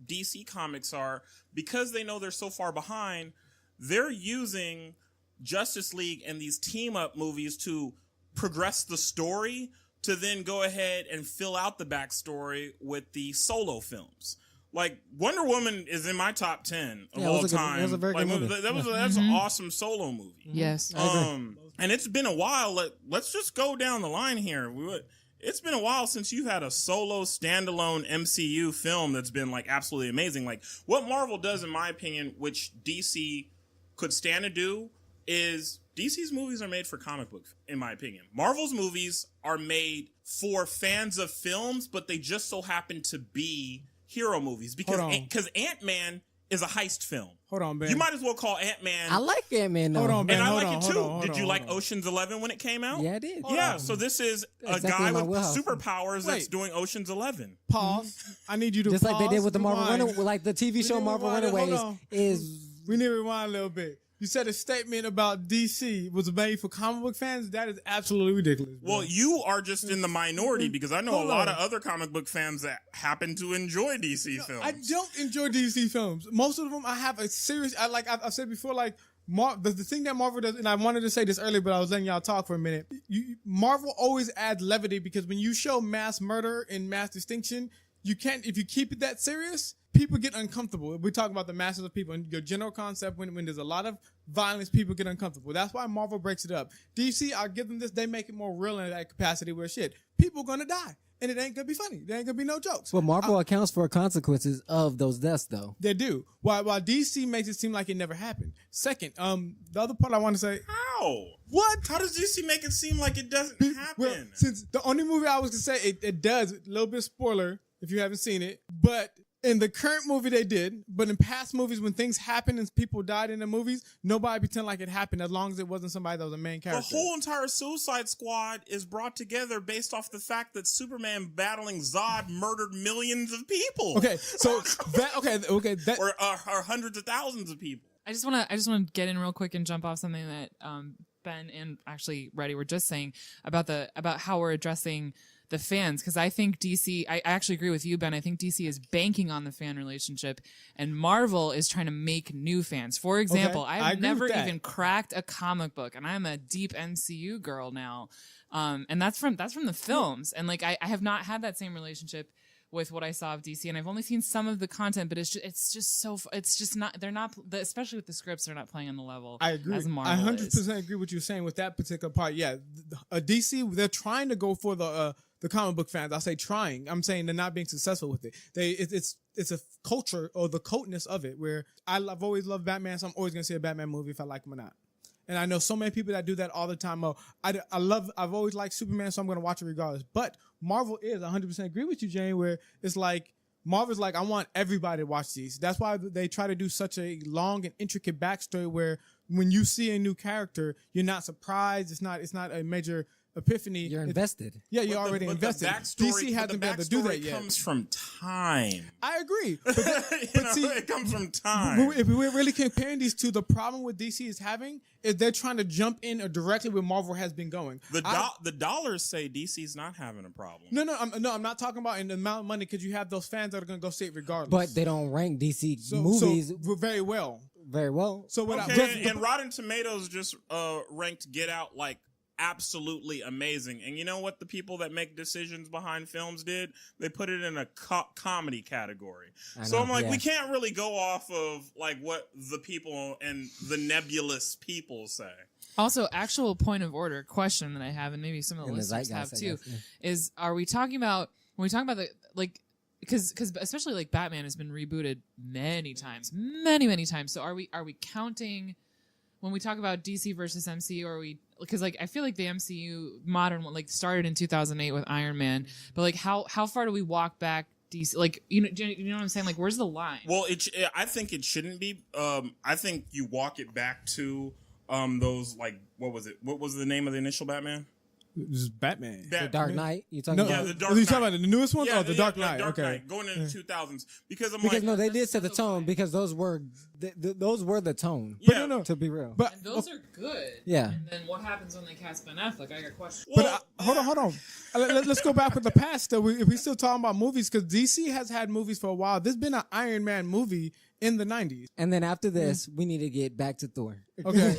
DC Comics are, because they know they're so far behind, they're using Justice League and these team up movies to progress the story, to then go ahead and fill out the backstory with the solo films. Like Wonder Woman is in my top 10 of all time. That was a very good movie. That's an awesome solo movie. Yes. And it's been a while. Let's just go down the line here. It's been a while since you've had a solo standalone MCU film that's been like absolutely amazing. Like what Marvel does, in my opinion, which DC could stand to do, is DC's movies are made for comic book, in my opinion. Marvel's movies are made for fans of films, but they just so happen to be hero movies because Ant-Man is a heist film. Hold on, Ben. You might as well call Ant-Man. I like Ant-Man though. Hold on, Ben. And I like it too. Did you like Ocean's 11 when it came out? Yeah, I did. So this is a guy with superpowers that's doing Ocean's 11. Pause. I need you to just pause, like they did with the Marvel rewind. like the TV show Marvel Runaways is. We need to rewind a little bit. You said a statement about DC was made for comic book fans. That is absolutely ridiculous, bro. Well, you are just in the minority because I know a lot of other comic book fans that happen to enjoy DC films. I don't enjoy DC films. Most of them, I have a serious. I've said before, like the thing that Marvel does, and I wanted to say this earlier, but I was letting y'all talk for a minute. Marvel always adds levity because when you show mass murder and mass distinction, you can't. If you keep it that serious, people get uncomfortable. We talk about the masses of people and your general concept. When there's a lot of violence, people get uncomfortable. That's why Marvel breaks it up. DC, I'll give them this. They make it more real in that capacity where people gonna die. And it ain't gonna be funny. There ain't gonna be no jokes. Well, Marvel accounts for consequences of those deaths, though. They do. While DC makes it seem like it never happened. Second, the other part I want to say. How? What? How does DC make it seem like it doesn't happen? Well, since the only movie I was gonna say it does. A little bit of spoiler if you haven't seen it, but. In the current movie they did, but in past movies when things happen and people died in the movies, nobody pretend like it happened as long as it wasn't somebody that was a main character. The whole entire Suicide Squad is brought together based off the fact that Superman battling Zod murdered millions of people. Okay, so that or hundreds of thousands of people. I just want to get in real quick and jump off something that Ben and actually Reddy were just saying about how we're addressing the fans, because I think DC, I actually agree with you, Ben. I think DC is banking on the fan relationship, and Marvel is trying to make new fans. For example, I've never even cracked a comic book, and I'm a deep MCU girl now, and that's from the films, and like I have not had that same relationship with what I saw of DC, and I've only seen some of the content, but it's just not, they're not, especially with the scripts, they're not playing on the level. I agree. As Marvel I 100% agree with what you're saying with that particular part. Yeah, DC, they're trying to go for the comic book fans. I say trying. I'm saying they're not being successful with it. It's a culture or the cultness of it where I've always loved Batman, so I'm always gonna see a Batman movie if I like him or not. And I know so many people that do that all the time. I've always liked Superman, so I'm going to watch it regardless. But Marvel is 100% agree with you, Jane, where it's like, Marvel's like, I want everybody to watch these. That's why they try to do such a long and intricate backstory where when you see a new character, you're not surprised. It's not a major epiphany. You're invested. Yeah, you're already invested. DC hasn't been able to do that yet. It comes from time. I agree. But see, it comes from time. If we're really comparing these two, the problem with DC is having is they're trying to jump in directly where Marvel has been going. The dollars say DC's not having a problem. No, I'm not talking about in the amount of money because you have those fans that are going to go see it regardless. But they don't rank DC movies very well. Very well. So and Rotten Tomatoes just ranked Get Out like absolutely amazing. And you know what the people that make decisions behind films did? They put it in a comedy category. So I'm like, we can't really go off of like what the people and the nebulous people say. Also, actual point of order question that I have, and maybe some of the listeners have too, is are we talking about when we talk about the like because especially like Batman has been rebooted many times. So are we counting when we talk about DC versus MCU? Or are we because like I feel like the MCU modern one like started in 2008 with Iron Man, but like how far do we walk back? DC, like you know what I'm saying? Like where's the line? Well, I think it shouldn't be. I think you walk it back to those like what was it? What was the name of the initial Batman? This is Batman. The Dark Knight. You talking about? Yeah, the Dark Knight. Are you talking about the newest one? Yeah, The Dark Knight. Dark Okay. Knight, going into the 2000s because no, they did set the tone because those were the tone. Yeah, no. To be real. But And those are good. Yeah. And then what happens when they cast Ben Affleck? I got questions. But hold on. Let's go back with the past. Though, if we still talking about movies, because DC has had movies for a while. There's been an Iron Man movie in the 90s. And then after this, we need to get back to Thor. Okay.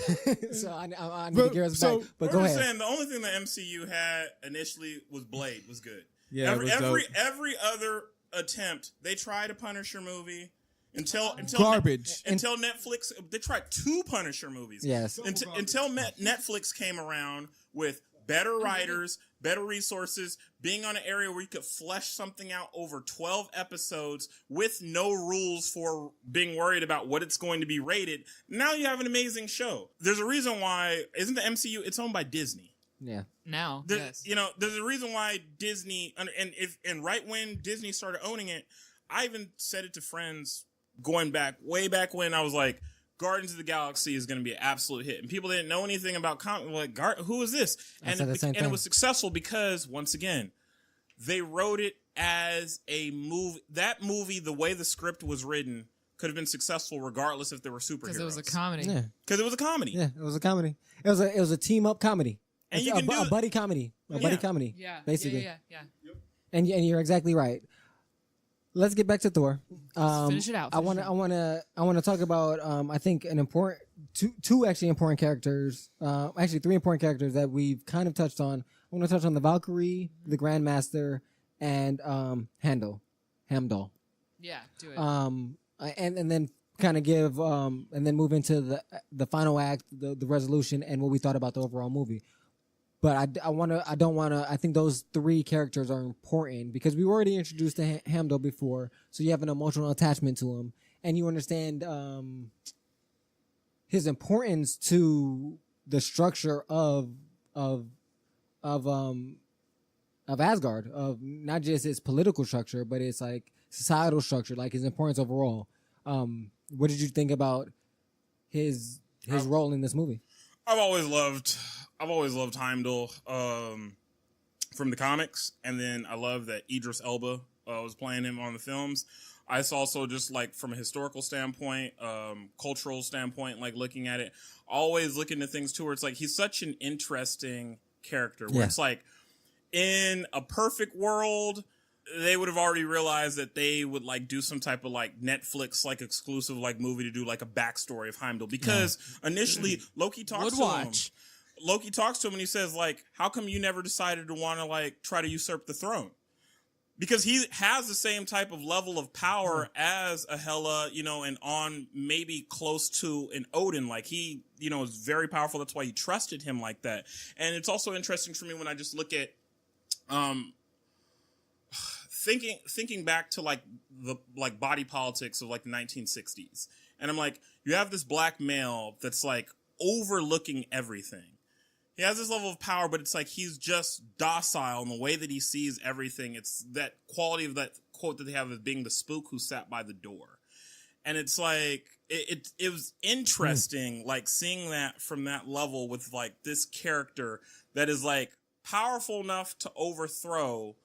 So I need to get us back. But go ahead. Saying the only thing the MCU had initially was Blade was good. Yeah, every other attempt they tried a Punisher movie until garbage until Netflix. They tried 2 Punisher movies. Yes. Until Netflix came around with better writers, better resources, being on an area where you could flesh something out over 12 episodes with no rules for being worried about what it's going to be rated. Now you have an amazing show. There's a reason why, isn't the MCU, it's owned by Disney. Yeah. Now, yes. You know, there's a reason why Disney, and right when Disney started owning it, I even said it to friends way back when I was like, Guardians of the Galaxy is going to be an absolute hit. And people didn't know anything about comics. Like, who is this? And it was successful because, once again, they wrote it as a movie. That movie, the way the script was written, could have been successful regardless if there were superheroes. Because it was a comedy. Yeah. Because it was a comedy. Yeah, it was a comedy. It was a team up comedy. And it's a buddy comedy. Buddy comedy. Yeah. Basically. Yeah. Yep. And you're exactly right. Let's get back to Thor. Finish it out. I want to talk about I think an important two actually important characters. Actually 3 important characters that we've kind of touched on. I want to touch on the Valkyrie, the Grandmaster, and Heimdall. Yeah, do it. And then kind of give and then move into the final act, the resolution, and what we thought about the overall movie. But I think those 3 characters are important because we were already introduced to Heimdall before, so you have an emotional attachment to him, and you understand his importance to the structure of Asgard, of not just its political structure, but its like societal structure, like his importance overall. What did you think about his role in this movie? I've always loved Heimdall from the comics, and then I love that Idris Elba was playing him on the films. I also just like from a historical standpoint, cultural standpoint, like looking at it, always looking at things too, where it's like he's such an interesting character. Where it's like in a perfect world, they would have already realized that they would like do some type of like Netflix like exclusive like movie to do like a backstory of Heimdall because initially Loki talks to him. Loki talks to him and he says like, how come you never decided to want to like try to usurp the throne? Because he has the same type of level of power as a Hela, you know, and on maybe close to an Odin. Like he, you know, is very powerful. That's why he trusted him like that. And it's also interesting for me when I just look at, thinking back to like the body politics of like the 1960s. And I'm like, you have this black male that's like overlooking everything. He has this level of power, but it's like he's just docile in the way that he sees everything. It's that quality of that quote that they have of being the spook who sat by the door. And it's like, it was interesting, like seeing that from that level with like this character that is like powerful enough to overthrow,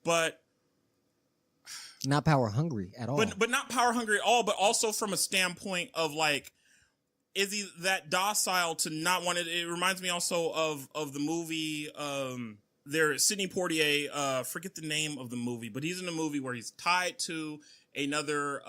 but not power hungry at all. But not power hungry at all, but also from a standpoint of like, is he that docile to not want it? It reminds me also of the movie, Sidney Poitier, forget the name of the movie, but he's in a movie where he's tied to another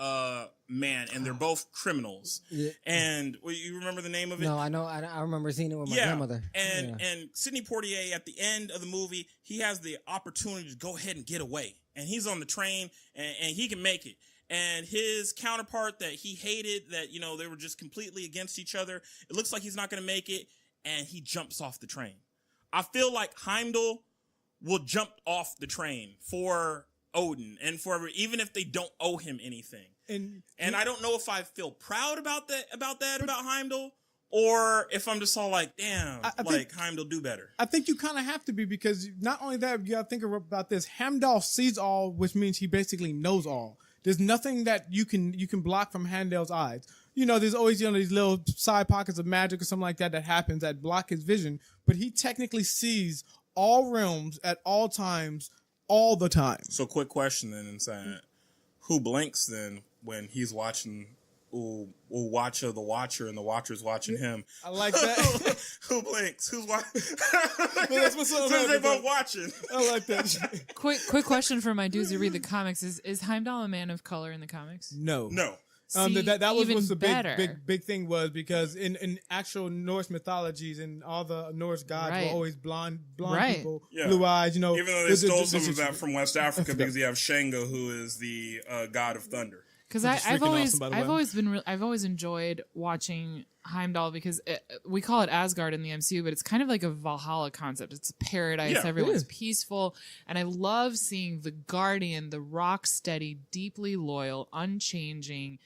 man, and they're both criminals. Yeah. And you remember the name of it? No, I know. I remember seeing it with my grandmother. And Sidney Poitier, at the end of the movie, he has the opportunity to go ahead and get away. And he's on the train, and he can make it. And his counterpart that he hated, that, you know, they were just completely against each other, it looks like he's not going to make it, and he jumps off the train. I feel like Heimdall will jump off the train for Odin and for even if they don't owe him anything. And I don't know if I feel proud about Heimdall, or if I'm just all like, damn, I think Heimdall do better. I think you kind of have to be, because not only that, you got to think about this. Heimdall sees all, which means he basically knows all. There's nothing that you can block from Heimdall's eyes. You know, there's always, you know, these little side pockets of magic or something like that happens that block his vision, but he technically sees all realms at all times, all the time. So quick question then inside. Who blinks then when he's watching will watch the Watcher and the Watcher's watching him? I like that. Who blinks? Who's watching? Well, that's what's so they both watching. I like that. Quick question for my dudes who read the comics: Is Heimdall a man of color in the comics? No. See, that was even what the better. big thing was, because in actual Norse mythologies and all the Norse gods were always blonde people, blue eyes. You know, even though they stole some of that from West Africa, because you have Shango, who is the god of thunder. Because I've always enjoyed watching Heimdall, because we call it Asgard in the MCU, but it's kind of like a Valhalla concept. It's a paradise. Yeah. Everyone's peaceful. And I love seeing the Guardian, the rock steady, deeply loyal, unchanging,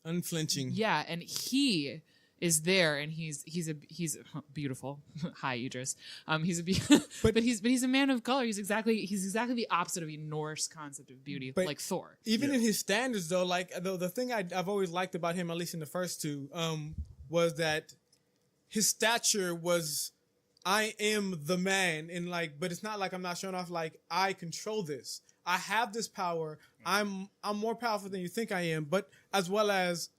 unflinching. Yeah. And he is there, and he's beautiful. Hi, Idris. But he's a man of color. He's exactly the opposite of a Norse concept of beauty, like Thor. Even in his standards, though, like the thing I've always liked about him, at least in the first two, was that his stature was, I am the man, and like, but it's not like I'm not showing off like I control this. I have this power. I'm more powerful than you think I am, but as well as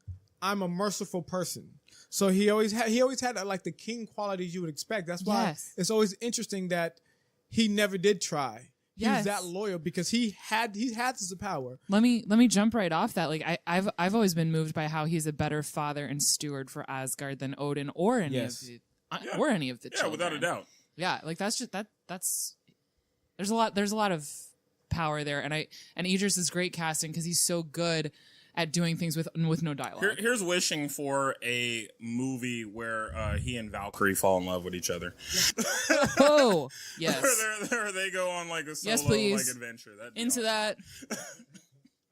I'm a merciful person. So he always had like the king qualities you would expect. That's why it's always interesting that he never did try. He's that loyal because he had this power. Let me jump right off that. Like I've always been moved by how he's a better father and steward for Asgard than Odin or any of the children. Yeah, without a doubt. Yeah, like that's just that's there's a lot of power there, and Idris is great casting because he's so good at doing things with no dialogue. Here's wishing for a movie where he and Valkyrie fall in love with each other. Oh, yes. Where they go on like a solo like adventure. That'd be into awesome. that.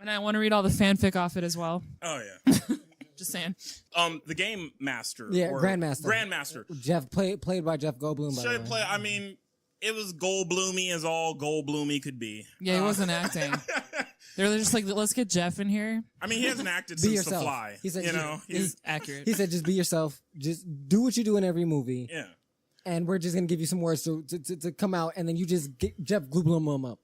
And I want to read all the fanfic off it as well. Oh yeah. Just saying. The Game Master. Grandmaster. Jeff played by Jeff Goldblum. Should play? I mean, it was Goldbloomy as all Goldbloomy could be. Yeah, he wasn't acting. They're just like, let's get Jeff in here. I mean, he hasn't acted since The Fly. He said, he's accurate. He said, just be yourself. Just do what you do in every movie. Yeah. And we're just going to give you some words to come out, and then you just get Jeff Goldblum them up.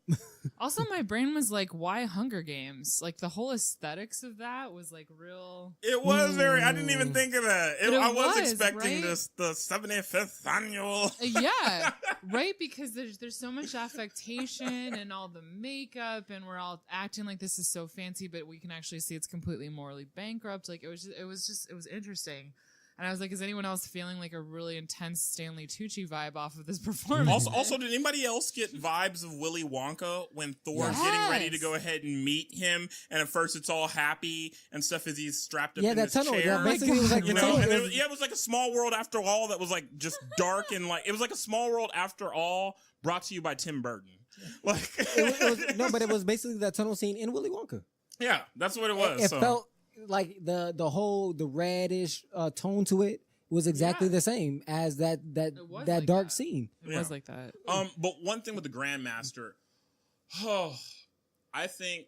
Also, my brain was like, why Hunger Games? Like, the whole aesthetics of that was like real. It was very, I didn't even think of that. I was expecting right? the 75th annual. Yeah, right? Because there's so much affectation and all the makeup, and we're all acting like this is so fancy, but we can actually see it's completely morally bankrupt. Like, it was interesting. And I was like, is anyone else feeling like a really intense Stanley Tucci vibe off of this performance? Also, did anybody else get vibes of Willy Wonka when Thor's getting ready to go ahead and meet him? And at first it's all happy and stuff as he's strapped up in his chair. Yeah, basically it was like the tunnel. And it was like a Small World After All that was like just dark and like, it was like a Small World After All brought to you by Tim Burton. Like but it was basically that tunnel scene in Willy Wonka. Yeah, that's what it was. It felt like the reddish tone to it was exactly the same as that like dark that. scene. It was like that. But one thing with the Grandmaster, I think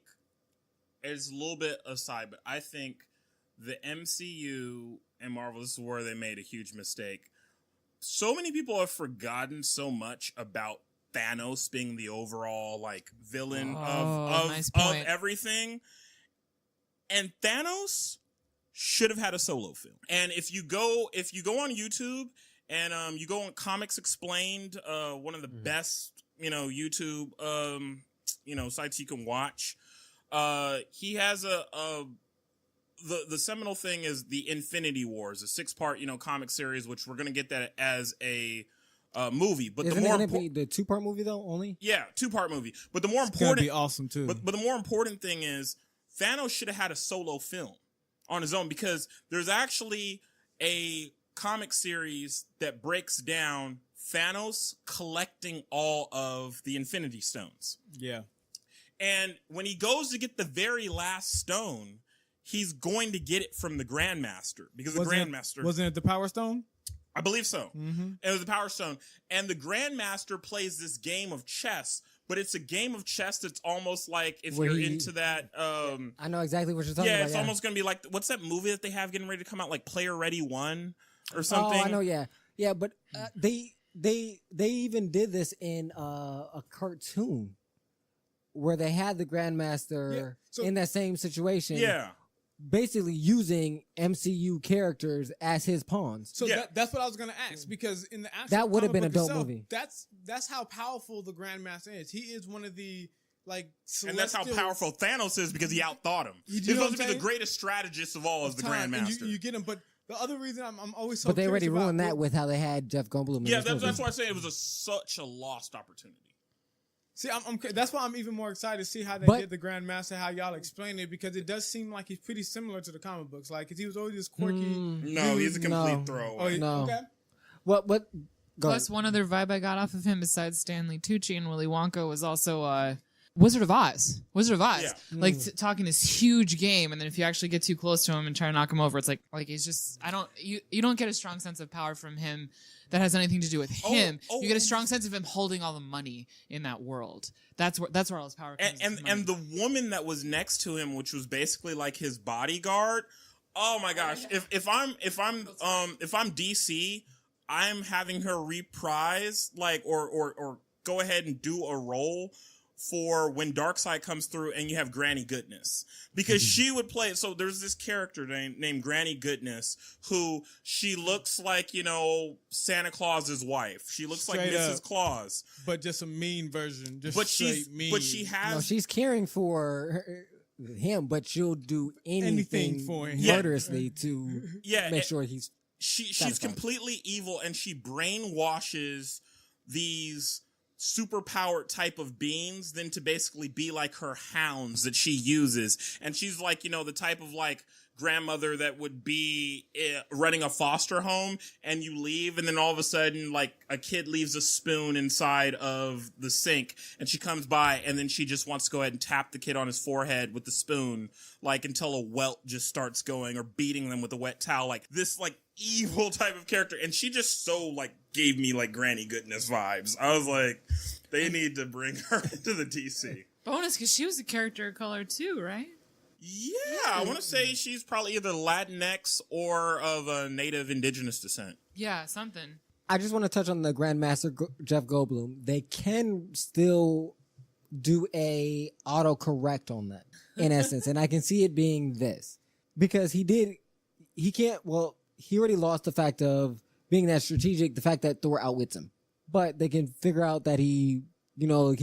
it's a little bit aside, but I think the MCU and Marvel, this is where they made a huge mistake. So many people have forgotten so much about Thanos being the overall like villain of everything. And Thanos should have had a solo film. And if you go on YouTube and you go on Comics Explained, one of the best, YouTube sites you can watch, he has the seminal thing is the Infinity Wars, a 6-part, comic series, which we're going to get that as a movie. But Isn't it going to be the 2-part movie though only? Yeah, 2-part movie. But the more It's important, gonna be awesome too. But the more important thing is Thanos should have had a solo film on his own, because there's actually a comic series that breaks down Thanos collecting all of the Infinity Stones. Yeah. And when he goes to get the very last stone, he's going to get it from the Grandmaster, because wasn't it the Power Stone? I believe so. Mm-hmm. It was the Power Stone. And the Grandmaster plays this game of chess, but it's a game of chess that's almost like, if you're into that. I know exactly what you're talking about. Yeah, it's almost going to be like, what's that movie that they have getting ready to come out? Like Player Ready 1 or something? Oh, I know, yeah. Yeah, but they even did this in a cartoon where they had the Grandmaster in that same situation. Yeah. Basically using MCU characters as his pawns. So that's what I was going to ask, because in the actual that would have been a comic book dope itself, movie. That's how powerful the Grandmaster is. He is one of the and that's how powerful Thanos is, because he outthought him. He's supposed to be the greatest strategist of all as the Grandmaster. You get him, but the other reason I'm always so But they already curious ruined that with how they had Jeff Goldblum. Yeah, that's why I say it was such a lost opportunity. See, that's why I'm even more excited to see how they did the Grandmaster, how y'all explain it, because it does seem like he's pretty similar to the comic books. Like, 'cause he was always this quirky. No, he's a complete throwaway. No. Okay. What? Plus, one other vibe I got off of him besides Stanley Tucci and Willy Wonka was also Wizard of Oz. Yeah. Like talking this huge game, and then if you actually get too close to him and try to knock him over, it's like he's just you don't get a strong sense of power from him that has anything to do with him. You get a strong sense of him holding all the money in that world. That's where all his power comes. And the woman that was next to him, which was basically like his bodyguard. Oh my gosh! If I'm DC, I'm having her reprise or go ahead and do a role for when Darkseid comes through and you have Granny Goodness, because she would play. So there's this character named Granny Goodness, who she looks like, Santa Claus's wife. She looks Straight like Mrs. up. Claus, But just a mean version. Just but straight mean. but she has. No, she's caring for him, but she'll do anything for him. murderously to make sure he's. She's completely evil, and she brainwashes these superpowered type of beings then to basically be like her hounds that she uses. And she's like, the type of like grandmother that would be running a foster home, and you leave, and then all of a sudden like a kid leaves a spoon inside of the sink, and she comes by, and then she just wants to go ahead and tap the kid on his forehead with the spoon, like until a welt just starts going, or beating them with a wet towel, like this like evil type of character. And she just so like gave me like Granny Goodness vibes. I was like, they need to bring her into the DC. Bonus, because she was a character of color too, right? Yeah, I want to say she's probably either Latinx or of a native indigenous descent. Yeah, something. I just want to touch on the Grandmaster Jeff Goldblum. They can still do a autocorrect on that in essence, and I can see it being this, because he already lost the fact of being that strategic, the fact that Thor outwits him, but they can figure out that he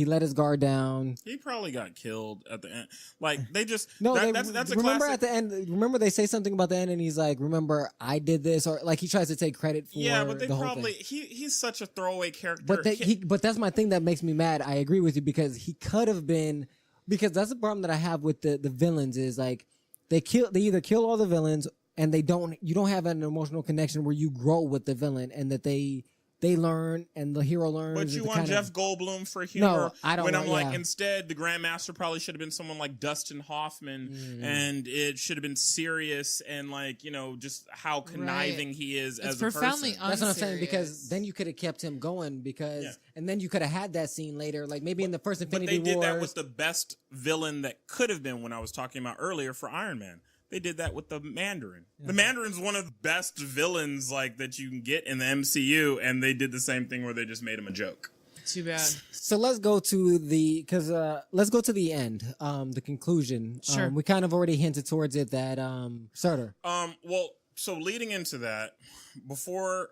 let his guard down. He probably got killed at the end. Like they just that's a remember classic. at the end. Remember they say something about the end, and he's like, "Remember, I did this," or like he tries to take credit for. Yeah, but they the whole probably thing. he's such a throwaway character. But that's my thing that makes me mad. I agree with you, because he could have been, because that's the problem that I have with the villains is like they either kill all the villains, and you don't have an emotional connection where you grow with the villain, and that they they learn and the hero learns. But you want kinda, Jeff Goldblum for humor. No, I don't when want, I'm like, yeah. instead, the Grandmaster probably should have been someone like Dustin Hoffman, and it should have been serious and like, you know, just how conniving he is as a profoundly person. That's what I'm saying, unserious. because then you could have kept him going and then you could have had that scene later, like maybe in the first But Infinity they did Wars. that with the best villain that could have been when I was talking about earlier for Iron Man. They did that with the Mandarin. Yeah. The Mandarin's one of the best villains like that you can get in the MCU, and they did the same thing where they just made him a joke. Too bad. So let's go to the end, the conclusion. Sure. We kind of already hinted towards it that Surtur. Well, so leading into that, before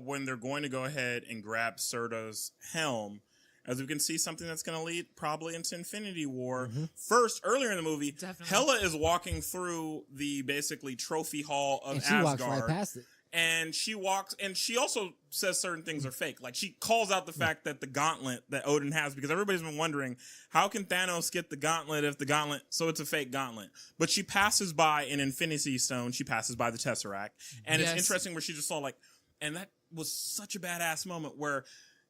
when they're going to go ahead and grab Surtur's helm, as we can see, something that's going to lead probably into Infinity War. Mm-hmm. First, earlier in the movie, Definitely. Hela is walking through the basically trophy hall of And she Asgard. walks right past it. And she walks, and she also says certain things are fake. Like, she calls out the fact that the gauntlet that Odin has, because everybody's been wondering, how can Thanos get the gauntlet if the gauntlet, so it's a fake gauntlet. But she passes by an Infinity Stone, she passes by the Tesseract, and Yes. it's interesting where she just saw, like, and that was such a badass moment where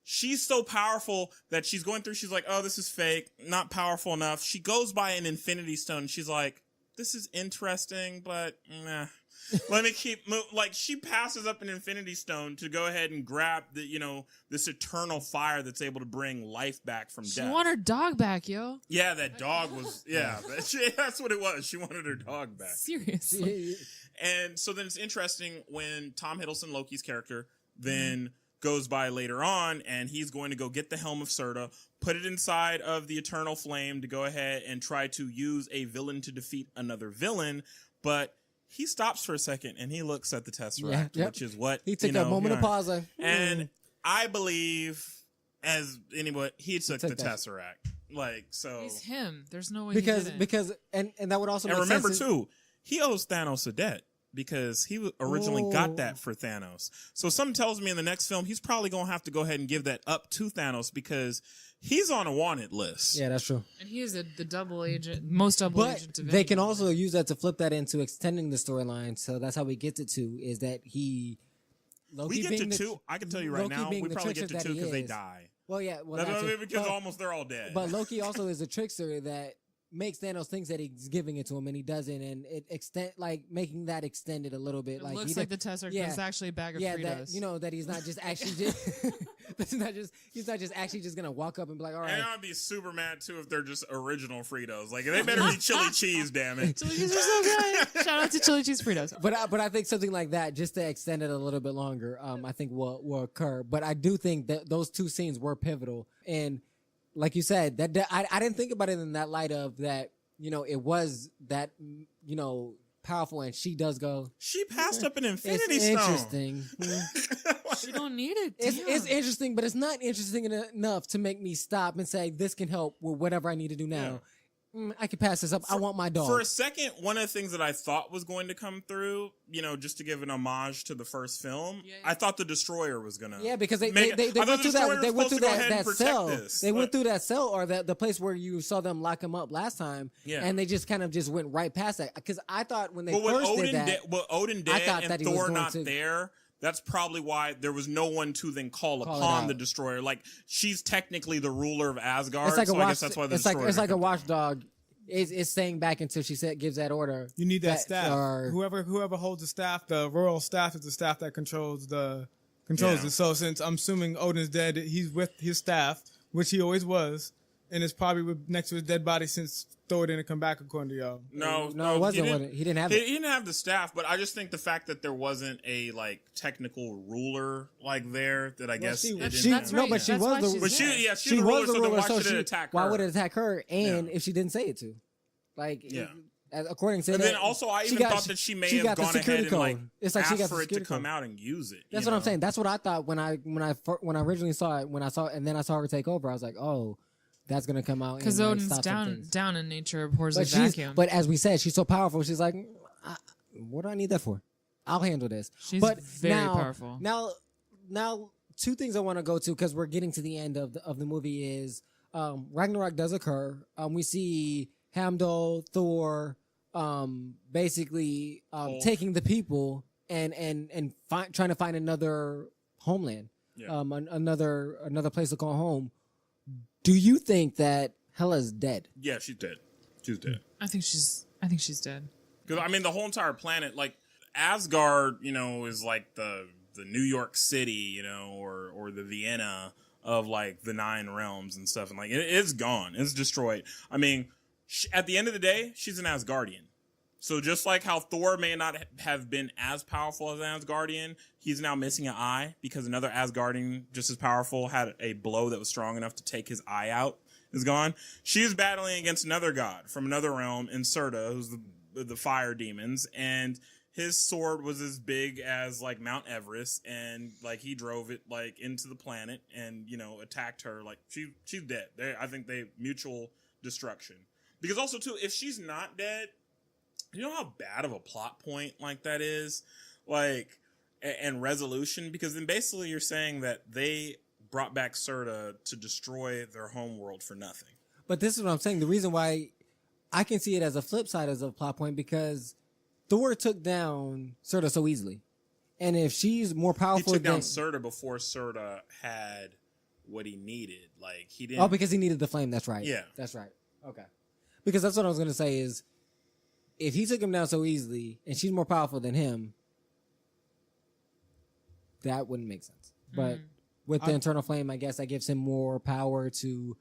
she's so powerful that she's going through, she's like, oh, this is fake, not powerful enough. She goes by an Infinity Stone, and she's like, this is interesting, but nah. Let me keep like, she passes up an Infinity Stone to go ahead and grab the, you know, this eternal fire that's able to bring life back from She death. want her dog back, yo. Yeah, that dog was, that's what it was. She wanted her dog back. Seriously. And so then it's interesting when Tom Hiddleston, Loki's character, then goes by later on, and he's going to go get the helm of Surtur, put it inside of the Eternal Flame to go ahead and try to use a villain to defeat another villain, but he stops for a second and he looks at the Tesseract, which is what He took a moment of pause. Like, and I believe, he took the Tesseract. Like, so He's him. There's no way he didn't. because and that would also and make remember sense too, he owes Thanos a debt because he originally got that for Thanos. So something tells me in the next film he's probably gonna have to go ahead and give that up to Thanos because he's on a wanted list. Yeah, that's true. And he is the double agent, most double But agent of they can anyone. also use that to flip that into extending the storyline. So that's how we get to 2, is that Loki We get being to the- 2. I can tell you right Loki now, being we the probably get trickster to that 2 he because they is. die. Well, yeah, well, That's that's what I it. mean, because But- almost they're all dead. But Loki also is a trickster that makes Thanos thinks that he's giving it to him and he doesn't, and it making that extended a little bit. It Like looks like the Tesseract, but it's actually a bag of Fritos. that he's not just actually he's not just actually just gonna walk up and be like, all right. And I'd be super mad too if they're just original Fritos. Like, they better be chili cheese, damn it. Chili cheese are so good. Shout out to chili cheese Fritos. But I think something like that, just to extend it a little bit longer, I think will occur. But I do think that those 2 scenes were pivotal, and like you said, that I didn't think about it in that light of that. You know, it was that, you know, powerful, and she does go. She passed up an It's Infinity Stone. interesting. She don't need it. It's interesting, but it's not interesting enough to make me stop and say this can help with whatever I need to do now. I can pass this up. I want my dog. For a second, one of the things that I thought was going to come through, you know, just to give an homage to the first film, I thought the Destroyer was gonna. Yeah, because they make went it. I thought through the Destroyer that. They was went through supposed to go ahead that and protect cell. this, They but- went through that cell or the place where you saw them lock him up last time. Yeah. And they just kind of just went right past that. Because I thought when they But with first Odin, did that, with Odin I dead thought and that he was Thor going not to- there, that's probably why there was no one to then call it upon out. the Destroyer. Like, she's technically the ruler of Asgard, it's like so a I guess that's why the Destroyer. it's like a didn't come watchdog. It's staying back until she gives that order. You need that staff. or- Whoever holds the staff, the royal staff is the staff that controls Yeah. it. So since I'm assuming Odin's dead, he's with his staff, which he always was, and it's probably next to his dead body since Thor didn't come back, according to y'all. No, it wasn't. He didn't have it. He didn't have the staff, but I just think the fact that there wasn't a like technical ruler like there that I guess she, it didn't she, have. no, right. but she That's why was she's the. But there. she's the ruler, so then why should she- it attack her? Why would it attack her? And Yeah. if she didn't say it to, like, Yeah. according to And that, then also, I even thought that she may have got the gone ahead security and code. like It's like she got asked the for it to security come code. out and use it. That's you what I'm know? saying. That's what I thought when I originally saw it. When I saw her take over, I was like, oh, that's gonna come out Because and, like, Odin's stop some things. down in nature, abhors a But vacuum. but as we said, she's so powerful. She's like, what do I need that for? I'll handle this. She's but very now, powerful. Now, 2 things I want to go to because we're getting to the end of the movie is Ragnarok does occur. We see Heimdall, Thor, basically taking the people and trying to find another homeland. another place to call home. Do you think that Hela's dead? Yeah, she's dead. She's dead. I think she's dead. Because I mean, the whole entire planet, like Asgard, is like the New York City, or the Vienna of like the 9 realms and stuff, and like it's gone, it's destroyed. I mean, at the end of the day, she's an Asgardian. So just like how Thor may not have been as powerful as an Asgardian, he's now missing an eye because another Asgardian just as powerful had a blow that was strong enough to take his eye out. Is gone. She is battling against another god from another realm, Inserta, who's the fire demons, and his sword was as big as like Mount Everest, and like he drove it like into the planet and attacked her. Like she's dead. I think they mutual destruction. Because also too, if she's not dead, you know how bad of a plot point like that is, like and resolution. Because then basically you're saying that they brought back Serta to destroy their home world for nothing. But this is what I'm saying. The reason why I can see it as a flip side as a plot point, because Thor took down Serta so easily. And if she's more powerful, he took down Serta before Serta had what he needed. Like he didn't. Oh, because he needed the flame. That's right. Yeah. That's right. Okay. Because that's what I was going to say is, if he took him down so easily and she's more powerful than him, that wouldn't make sense. But with the internal flame, I guess that gives him more power to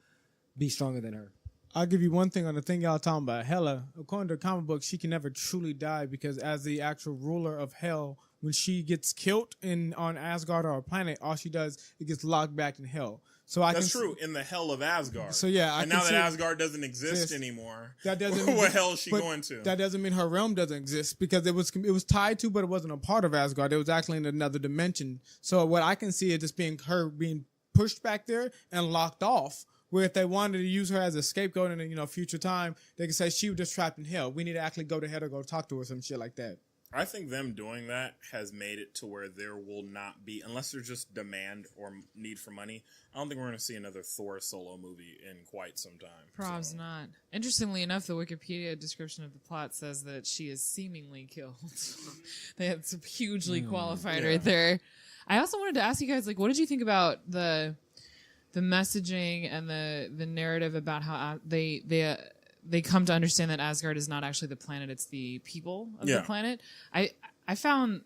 be stronger than her. I'll give you one thing on the thing y'all talking about. Hela, according to the comic book, she can never truly die because as the actual ruler of hell, when she gets killed on Asgard or a planet, all she does, it gets locked back in hell. So that's true, in the hell of Asgard. So yeah, and now that Asgard doesn't exist anymore, that doesn't what hell is she going to? That doesn't mean her realm doesn't exist because it was tied to, but it wasn't a part of Asgard. It was actually in another dimension. So what I can see is just being pushed back there and locked off. Where if they wanted to use her as a scapegoat in a future time, they could say she was just trapped in hell. We need to actually go to hell or go talk to her or some shit like that. I think them doing that has made it to where there will not be, unless there's just demand or need for money, I don't think we're going to see another Thor solo movie in quite some time. Probs not. Interestingly enough, the Wikipedia description of the plot says that she is seemingly killed. They had some hugely qualified right there. I also wanted to ask you guys, like, what did you think about the messaging and the narrative about how they come to understand that Asgard is not actually the planet, it's the people of the planet. I found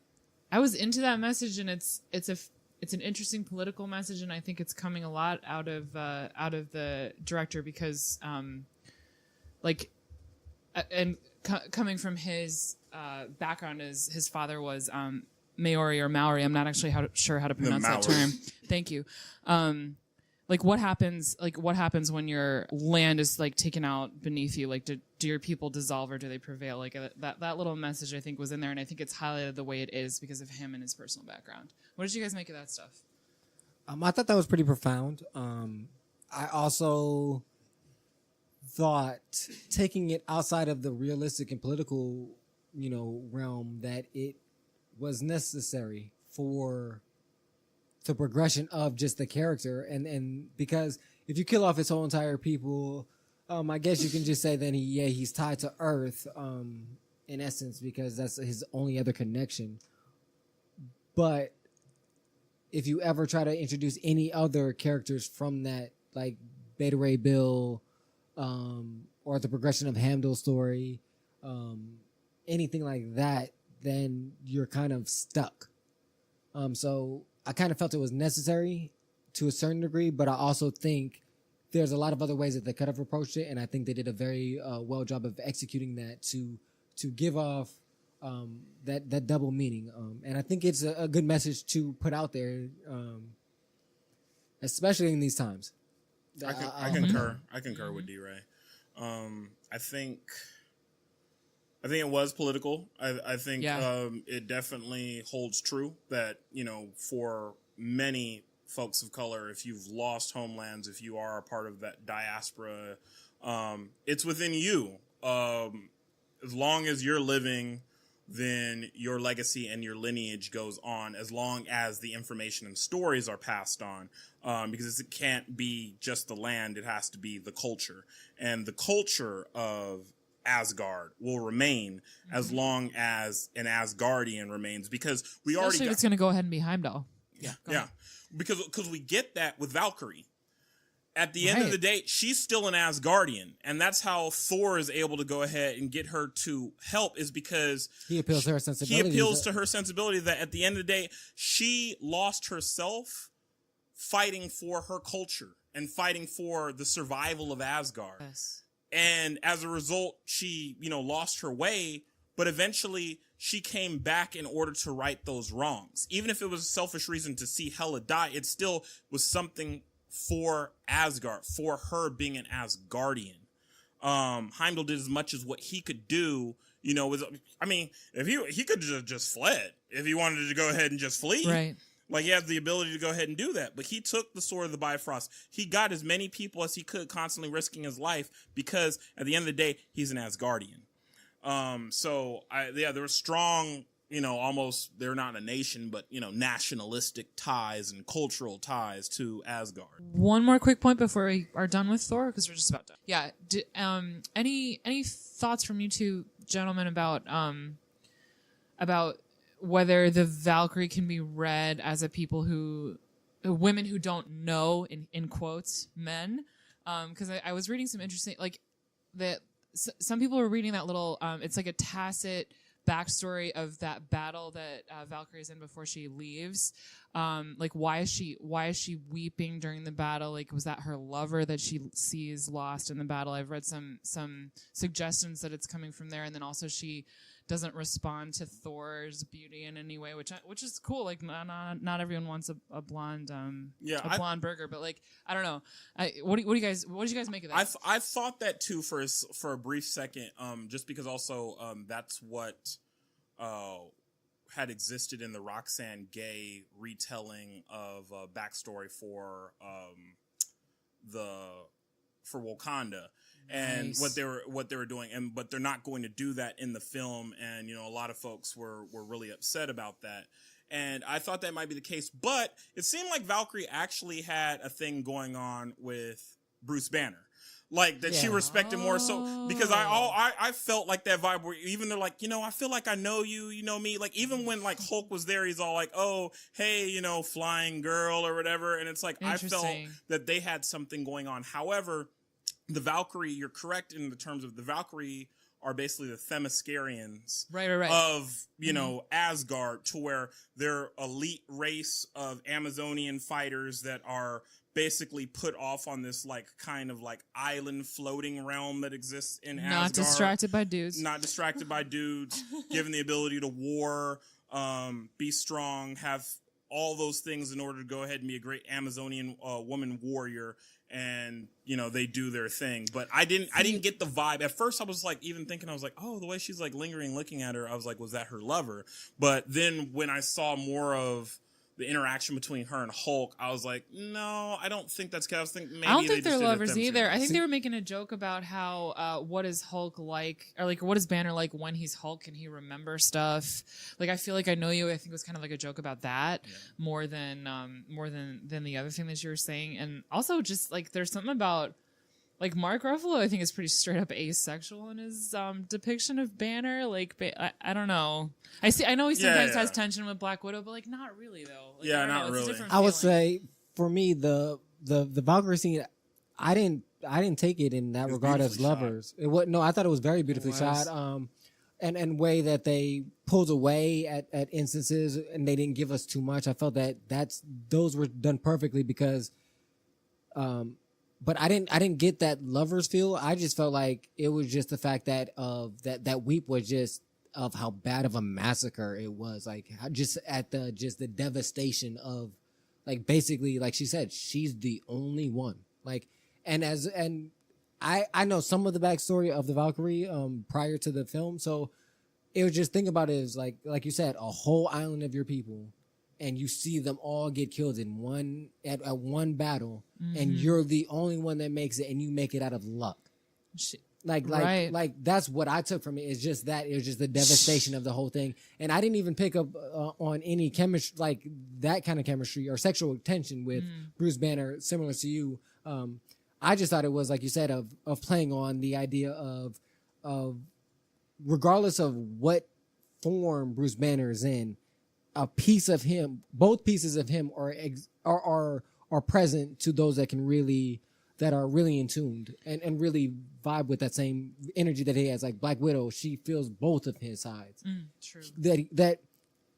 I was into that message, and it's an interesting political message, and I think it's coming a lot out of the director because coming from his background, as his father was Maori or Maori. I'm not actually sure how to pronounce that term. Thank you. What happens when your land is like taken out beneath you? Like, do your people dissolve or do they prevail? Like that little message I think was in there, and I think it's highlighted the way it is because of him and his personal background. What did you guys make of that stuff? I thought that was pretty profound. I also thought taking it outside of the realistic and political, realm, that it was necessary for the progression of just the character, and because if you kill off his whole entire people, I guess you can just say then he's tied to Earth, in essence, because that's his only other connection. But if you ever try to introduce any other characters from that, like Beta Ray Bill, or the progression of Hamdall's story, anything like that, then you're kind of stuck. So I kind of felt it was necessary to a certain degree, but I also think there's a lot of other ways that they could have approached it, and I think they did a very well job of executing that to give off that double meaning. And I think it's a good message to put out there, especially in these times. I concur. I concur with D-Ray. I think it was political. I think it definitely holds true that, for many folks of color, if you've lost homelands, if you are a part of that diaspora, it's within you. As long as you're living, then your legacy and your lineage goes on, as long as the information and stories are passed on. Because it can't be just the land, it has to be the culture. And the culture of Asgard will remain as long as an Asgardian remains, because Especially if it's going to go ahead and be Heimdall. Yeah, because we get that with Valkyrie. At the end of the day, she's still an Asgardian, and that's how Thor is able to go ahead and get her to help, is because he appeals to her sensibility. He appeals to her sensibility that at the end of the day, she lost herself fighting for her culture and fighting for the survival of Asgard. Yes. And as a result, she, lost her way, but eventually she came back in order to right those wrongs. Even if it was a selfish reason to see Hela die, it still was something for Asgard, for her being an Asgardian. Heimdall did as much as what he could do, if he could have just fled if he wanted to go ahead and just flee. Right. Like, he has the ability to go ahead and do that. But he took the Sword of the Bifrost. He got as many people as he could, constantly risking his life, because at the end of the day, he's an Asgardian. There were strong, almost, they're not a nation, but, nationalistic ties and cultural ties to Asgard. One more quick point before we are done with Thor, because we're just about done. Yeah. Any thoughts from you two gentlemen about whether the Valkyrie can be read as women who don't know, in quotes, men? Because I was reading some interesting, some people were reading that little, it's like a tacit backstory of that battle that Valkyrie's in before she leaves. Why is she weeping during the battle? Like, was that her lover that she sees lost in the battle? I've read some suggestions that it's coming from there, and then also she doesn't respond to Thor's beauty in any way, which is cool. Like, not everyone wants a blonde blonde burger, but I don't know. What did you guys make of that? I thought that too for a brief second, just because also that's what had existed in the Roxanne Gay retelling of backstory for Wakanda. And nice. what they were doing, but they're not going to do that in the film, and a lot of folks were really upset about that. And I thought that might be the case, but it seemed like Valkyrie actually had a thing going on with Bruce Banner, she respected more so, because I felt like that vibe where even they're like, I feel like I know you, you know me, like even when Hulk was there, he's all like, oh hey, flying girl or whatever, and it's like I felt that they had something going on. However, the Valkyrie, you're correct in the terms of the Valkyrie are basically the Themyscirians right. of, Asgard, to where they're elite race of Amazonian fighters that are basically put off on this kind of island floating realm that exists in Asgard. Not distracted by dudes. Given the ability to war, be strong, have all those things in order to go ahead and be a great Amazonian woman warrior. And, they do their thing. But I didn't get the vibe. At first, I was even thinking, I was like, oh, the way she's lingering, looking at her, I was like, was that her lover? But then when I saw more of the interaction between her and Hulk, I was like, no, I don't think that's. I was thinking maybe I don't think they they're just lovers either. I think they were making a joke about how what is Hulk like, or what is Banner like when he's Hulk? Can he remember stuff? I feel like I know you. I think it was kind of a joke about that more than the other thing that you were saying, and also just there's something about. Mark Ruffalo, I think, is pretty straight up asexual in his depiction of Banner. I don't know. I know he sometimes has tension with Black Widow, but not really though. Not really. I would say for me the Valkyrie scene, I didn't take it in that regard as lovers. It was I thought it was very beautifully shot. And way that they pulled away at instances and they didn't give us too much. I felt that those were done perfectly because. But I didn't get that lovers feel. I just felt like it was just the fact that that weep was just of how bad of a massacre it was. Just at the devastation of basically she said, she's the only one. And I know some of the backstory of the Valkyrie prior to the film, so it was just think about it as like you said, a whole island of your people. And you see them all get killed in one battle, and you're the only one that makes it, and you make it out of luck. That's what I took from it. It's just that it was just the devastation of the whole thing, and I didn't even pick up on any chemistry, that kind of chemistry or sexual tension with Bruce Banner, similar to you. I just thought it was like you said of playing on the idea of regardless of what form Bruce Banner is in. a piece of him. Both pieces of him are present to those that are really in tuned and really vibe with that same energy that he has. Like Black Widow, she feels both of his sides. True. That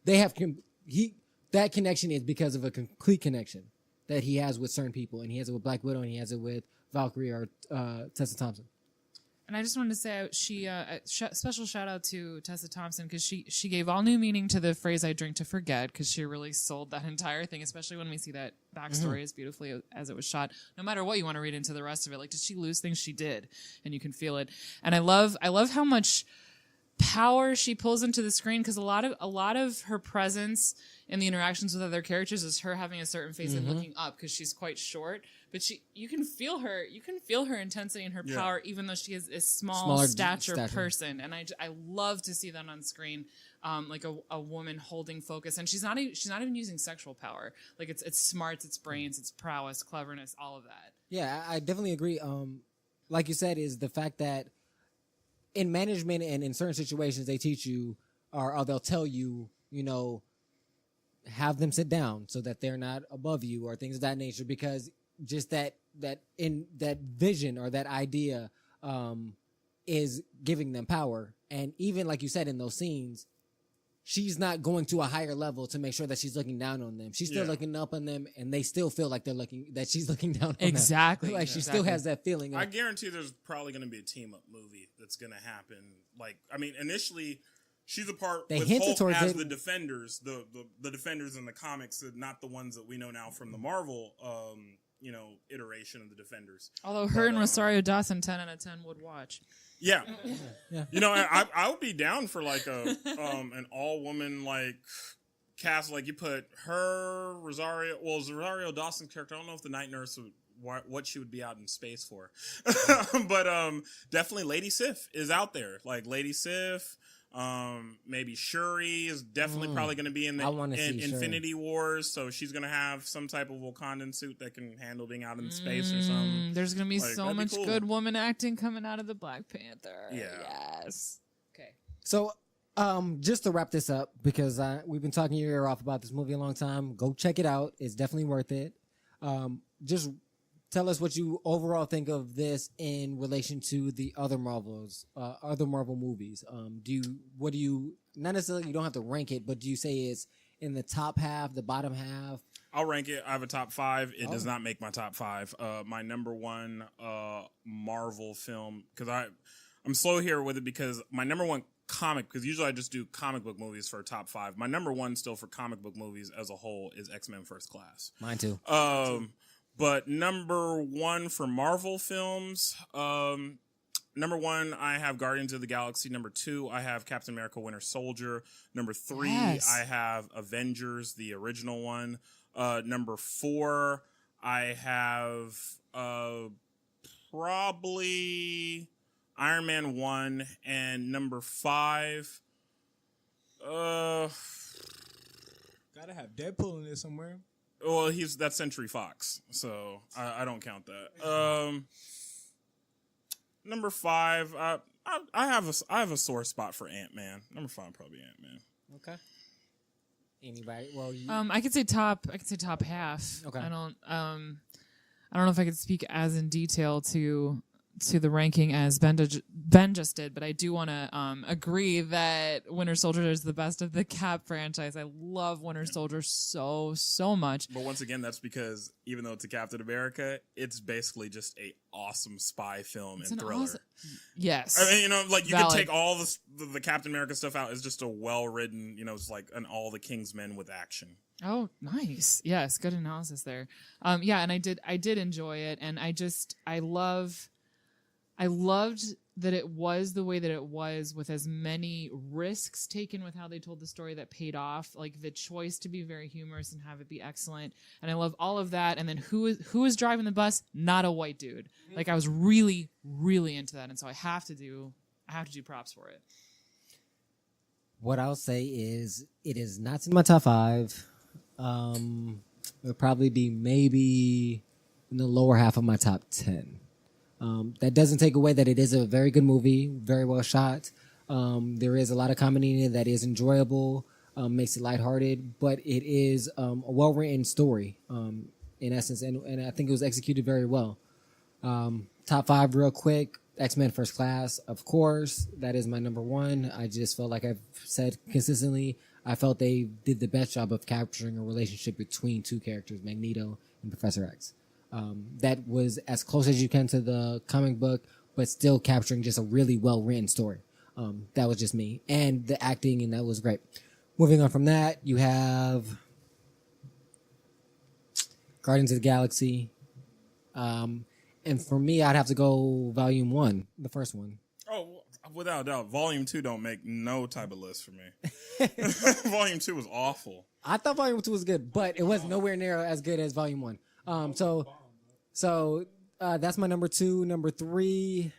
they have that connection is because of a complete connection that he has with certain people, and he has it with Black Widow, and he has it with Valkyrie or Tessa Thompson. And I just wanted to say special shout out to Tessa Thompson because she gave all new meaning to the phrase "I drink to forget" because she really sold that entire thing, especially when we see that backstory as beautifully as it was shot. No matter what you want to read into the rest of it, like did she lose things? She did, and you can feel it. And I love how much power she pulls into the screen because a lot of her presence in the interactions with other characters is her having a certain face and looking up because she's quite short, but you can feel her intensity and her power even though she is a smaller stature person, and I love to see that on screen, like a woman holding focus, and she's not even using sexual power, like it's smarts, it's brains, it's prowess, cleverness, all of that. Yeah, I definitely agree. Like you said, is the fact that in management and in certain situations they teach you or they'll tell you, have them sit down so that they're not above you or things of that nature, because just that in that vision or that idea is giving them power. And even like you said in those scenes, she's not going to a higher level to make sure that she's looking down on them. She's still looking up on them, and they still feel like that she's looking down on them. Exactly. Like she still has that feeling. I guarantee there's probably going to be a team up movie that's going to happen. Like, I mean, initially she's a part with Hulk as the Defenders, the Defenders in the comics, not the ones that we know now from the Marvel, iteration of the Defenders. Although her and Rosario Dawson, 10 out of 10 would watch. Yeah. I would be down for like an all woman like cast. Like you put her, Rosario Dawson's character. I don't know if the Night Nurse what she would be out in space for, but definitely Lady Sif is out there. Like Lady Sif. Maybe Shuri is definitely probably going to be in Infinity Wars, so she's going to have some type of Wakandan suit that can handle being out in space or something. There's going to be so much good woman acting coming out of the Black Panther. Yeah. Yes. Okay. So, just to wrap this up, because we've been talking your ear off about this movie a long time. Go check it out. It's definitely worth it. Just tell us what you overall think of this in relation to the other Marvel movies. Not necessarily, you don't have to rank it, but do you say it's in the top half, the bottom half? I'll rank it. I have a top 5. It does not make my top 5. My number one Marvel film, because I'm slow here with it because my number one comic, because usually I just do comic book movies for a top 5. My number one still for comic book movies as a whole is X-Men First Class. Mine too. But number one for Marvel films, number 1, I have Guardians of the Galaxy. Number 2, I have Captain America Winter Soldier. Number 3, I have Avengers, the original one. Number 4, I have probably Iron Man 1. And number 5, gotta have Deadpool in there somewhere. Well, that's Century Fox, so I don't count that. Number 5, I have a sore spot for Ant-Man. Number 5, probably Ant-Man. Okay. Anybody? Well, I could say top half. Okay. I don't know if I could speak as in detail to the ranking as Ben just did, but I do want to agree that Winter Soldier is the best of the Cap franchise. I love Winter Soldier so much. But once again, that's because even though it's a Captain America, it's basically just a awesome spy film and thriller. Awesome, yes. I mean, like you could take all the Captain America stuff out. It's just a well-written, it's like an all the King's Men with action. Oh, nice. Yes, good analysis there. And I did enjoy it, and I loved that it was the way that it was, with as many risks taken with how they told the story that paid off, like the choice to be very humorous and have it be excellent. And I love all of that. And then who is driving the bus? Not a white dude. Like I was really, really into that. And so I have to do props for it. What I'll say is it is not in my top 5. It'll probably be maybe in the lower half of my top 10. That doesn't take away that it is a very good movie, very well shot. There is a lot of comedy in it that is enjoyable. makes it lighthearted, but it is a well-written story in essence, and I think it was executed very well. Top 5 real quick. X-Men First Class, of course. That is my number 1. I just felt like I've said consistently, I felt they did the best job of capturing a relationship between two characters, Magneto and Professor X. That was as close as you can to the comic book, but still capturing just a really well-written story. That was just me. And the acting, and that was great. Moving on from that, you have Guardians of the Galaxy. And for me, I'd have to go Volume 1, the first one. Oh, without a doubt. Volume 2 don't make no type of list for me. Volume 2 was awful. I thought Volume 2 was good, but it was nowhere near as good as Volume 1. So that's my number 2. Number 3,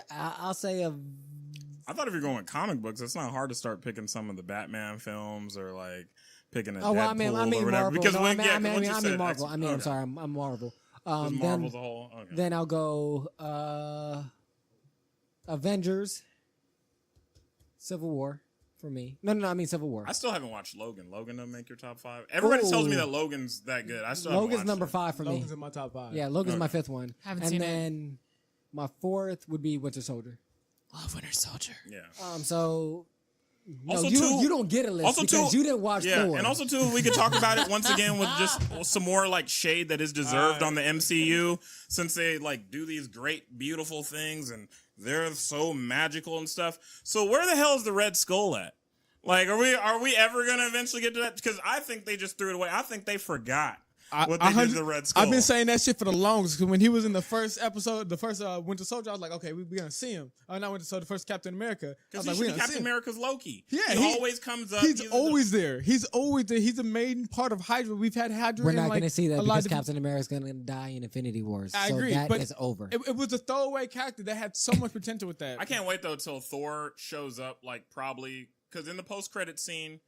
I'll say I thought if you're going with comic books, it's not hard to start picking some of the Batman films or like picking a Deadpool I mean or whatever. Marvel. Because No, when, I mean said Marvel. X, I'm sorry, I'm Marvel. Marvel's a whole. Okay. Then I'll go Avengers, Civil War for me. No, I mean Civil War. I still haven't watched Logan. Logan to make your top 5. Everybody tells me that Logan's that good. I still haven't Logan's watched number it. 5 for me. Logan's in my top 5. Yeah, Logan's my 5th one. Haven't and seen it. then my 4th would be Winter Soldier. Love Winter Soldier. Yeah. So no, Also, you don't get a list also because too, you didn't watch Thor. And also too, we could talk about it once again with just some more like shade that is deserved on the MCU, since they like do these great, beautiful things and they're so magical and stuff. So where the hell is the Red Skull at? Like, are we ever gonna eventually get to that? Because I think they just threw it away. I think they forgot what they did to the Red Skull. I've been saying that shit for the longest. Because when he was in the first episode, the first Winter Soldier, I was like, okay, we're gonna see him. Not Winter Soldier, the first Captain America. I Because was he like, should be Captain America's Loki. Yeah, he always comes up. He's always there. He's always there. He's a main part of Hydra. We've had Hydra. We're in, not like, going to see that a lot because of Captain America's going to die in Infinity Wars. I so agree, that but is over. It was a throwaway character that had so much potential with that. I can't wait though till Thor shows up. Like probably because in the post-credit scene,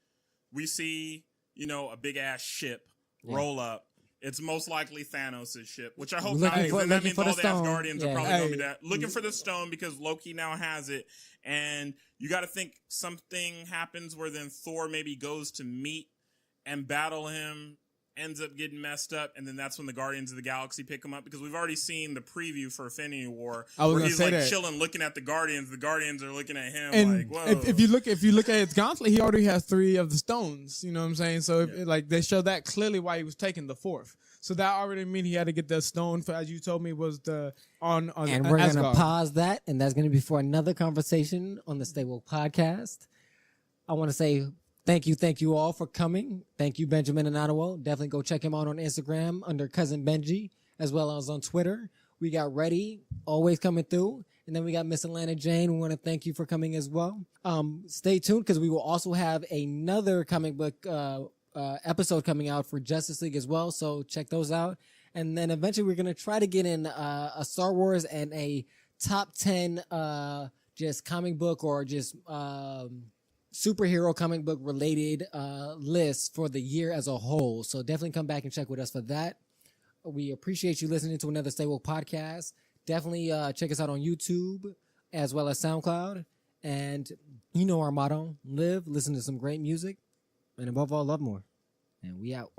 we see a big ass ship roll up. It's most likely Thanos' ship, which I hope not. And that means all the Asgardians are probably going to be that. Looking for the stone because Loki now has it. And you got to think something happens where then Thor maybe goes to meet and battle him, ends up getting messed up, and then that's when the Guardians of the Galaxy pick him up, because we've already seen the preview for Infinity War where he's like chilling, looking at the Guardians are looking at him and like, whoa. If you look at his gauntlet, he already has 3 of the stones. You know what I'm saying? So they show that clearly why he was taking the 4th. So that already mean he had to get the stone for, as you told me, was the on and we're Asgard. going to pause that, and that's going to be for another conversation on the Stay Woke podcast. I want to say thank you all for coming. Thank you, Benjamin and Ottawa. Definitely go check him out on Instagram under Cousin Benji, as well as on Twitter. We got Reddy, always coming through. And then we got Miss Atlanta Jane. We want to thank you for coming as well. Stay tuned because we will also have another comic book episode coming out for Justice League as well. So check those out. And then eventually we're going to try to get in a Star Wars and a top 10 just comic book or just superhero comic book related list for the year as a whole. So definitely come back and check with us for that. We appreciate you listening to another Stay Woke podcast. Definitely check us out on YouTube as well as SoundCloud. And you know our motto, live, listen to some great music, and above all, love more. And we out.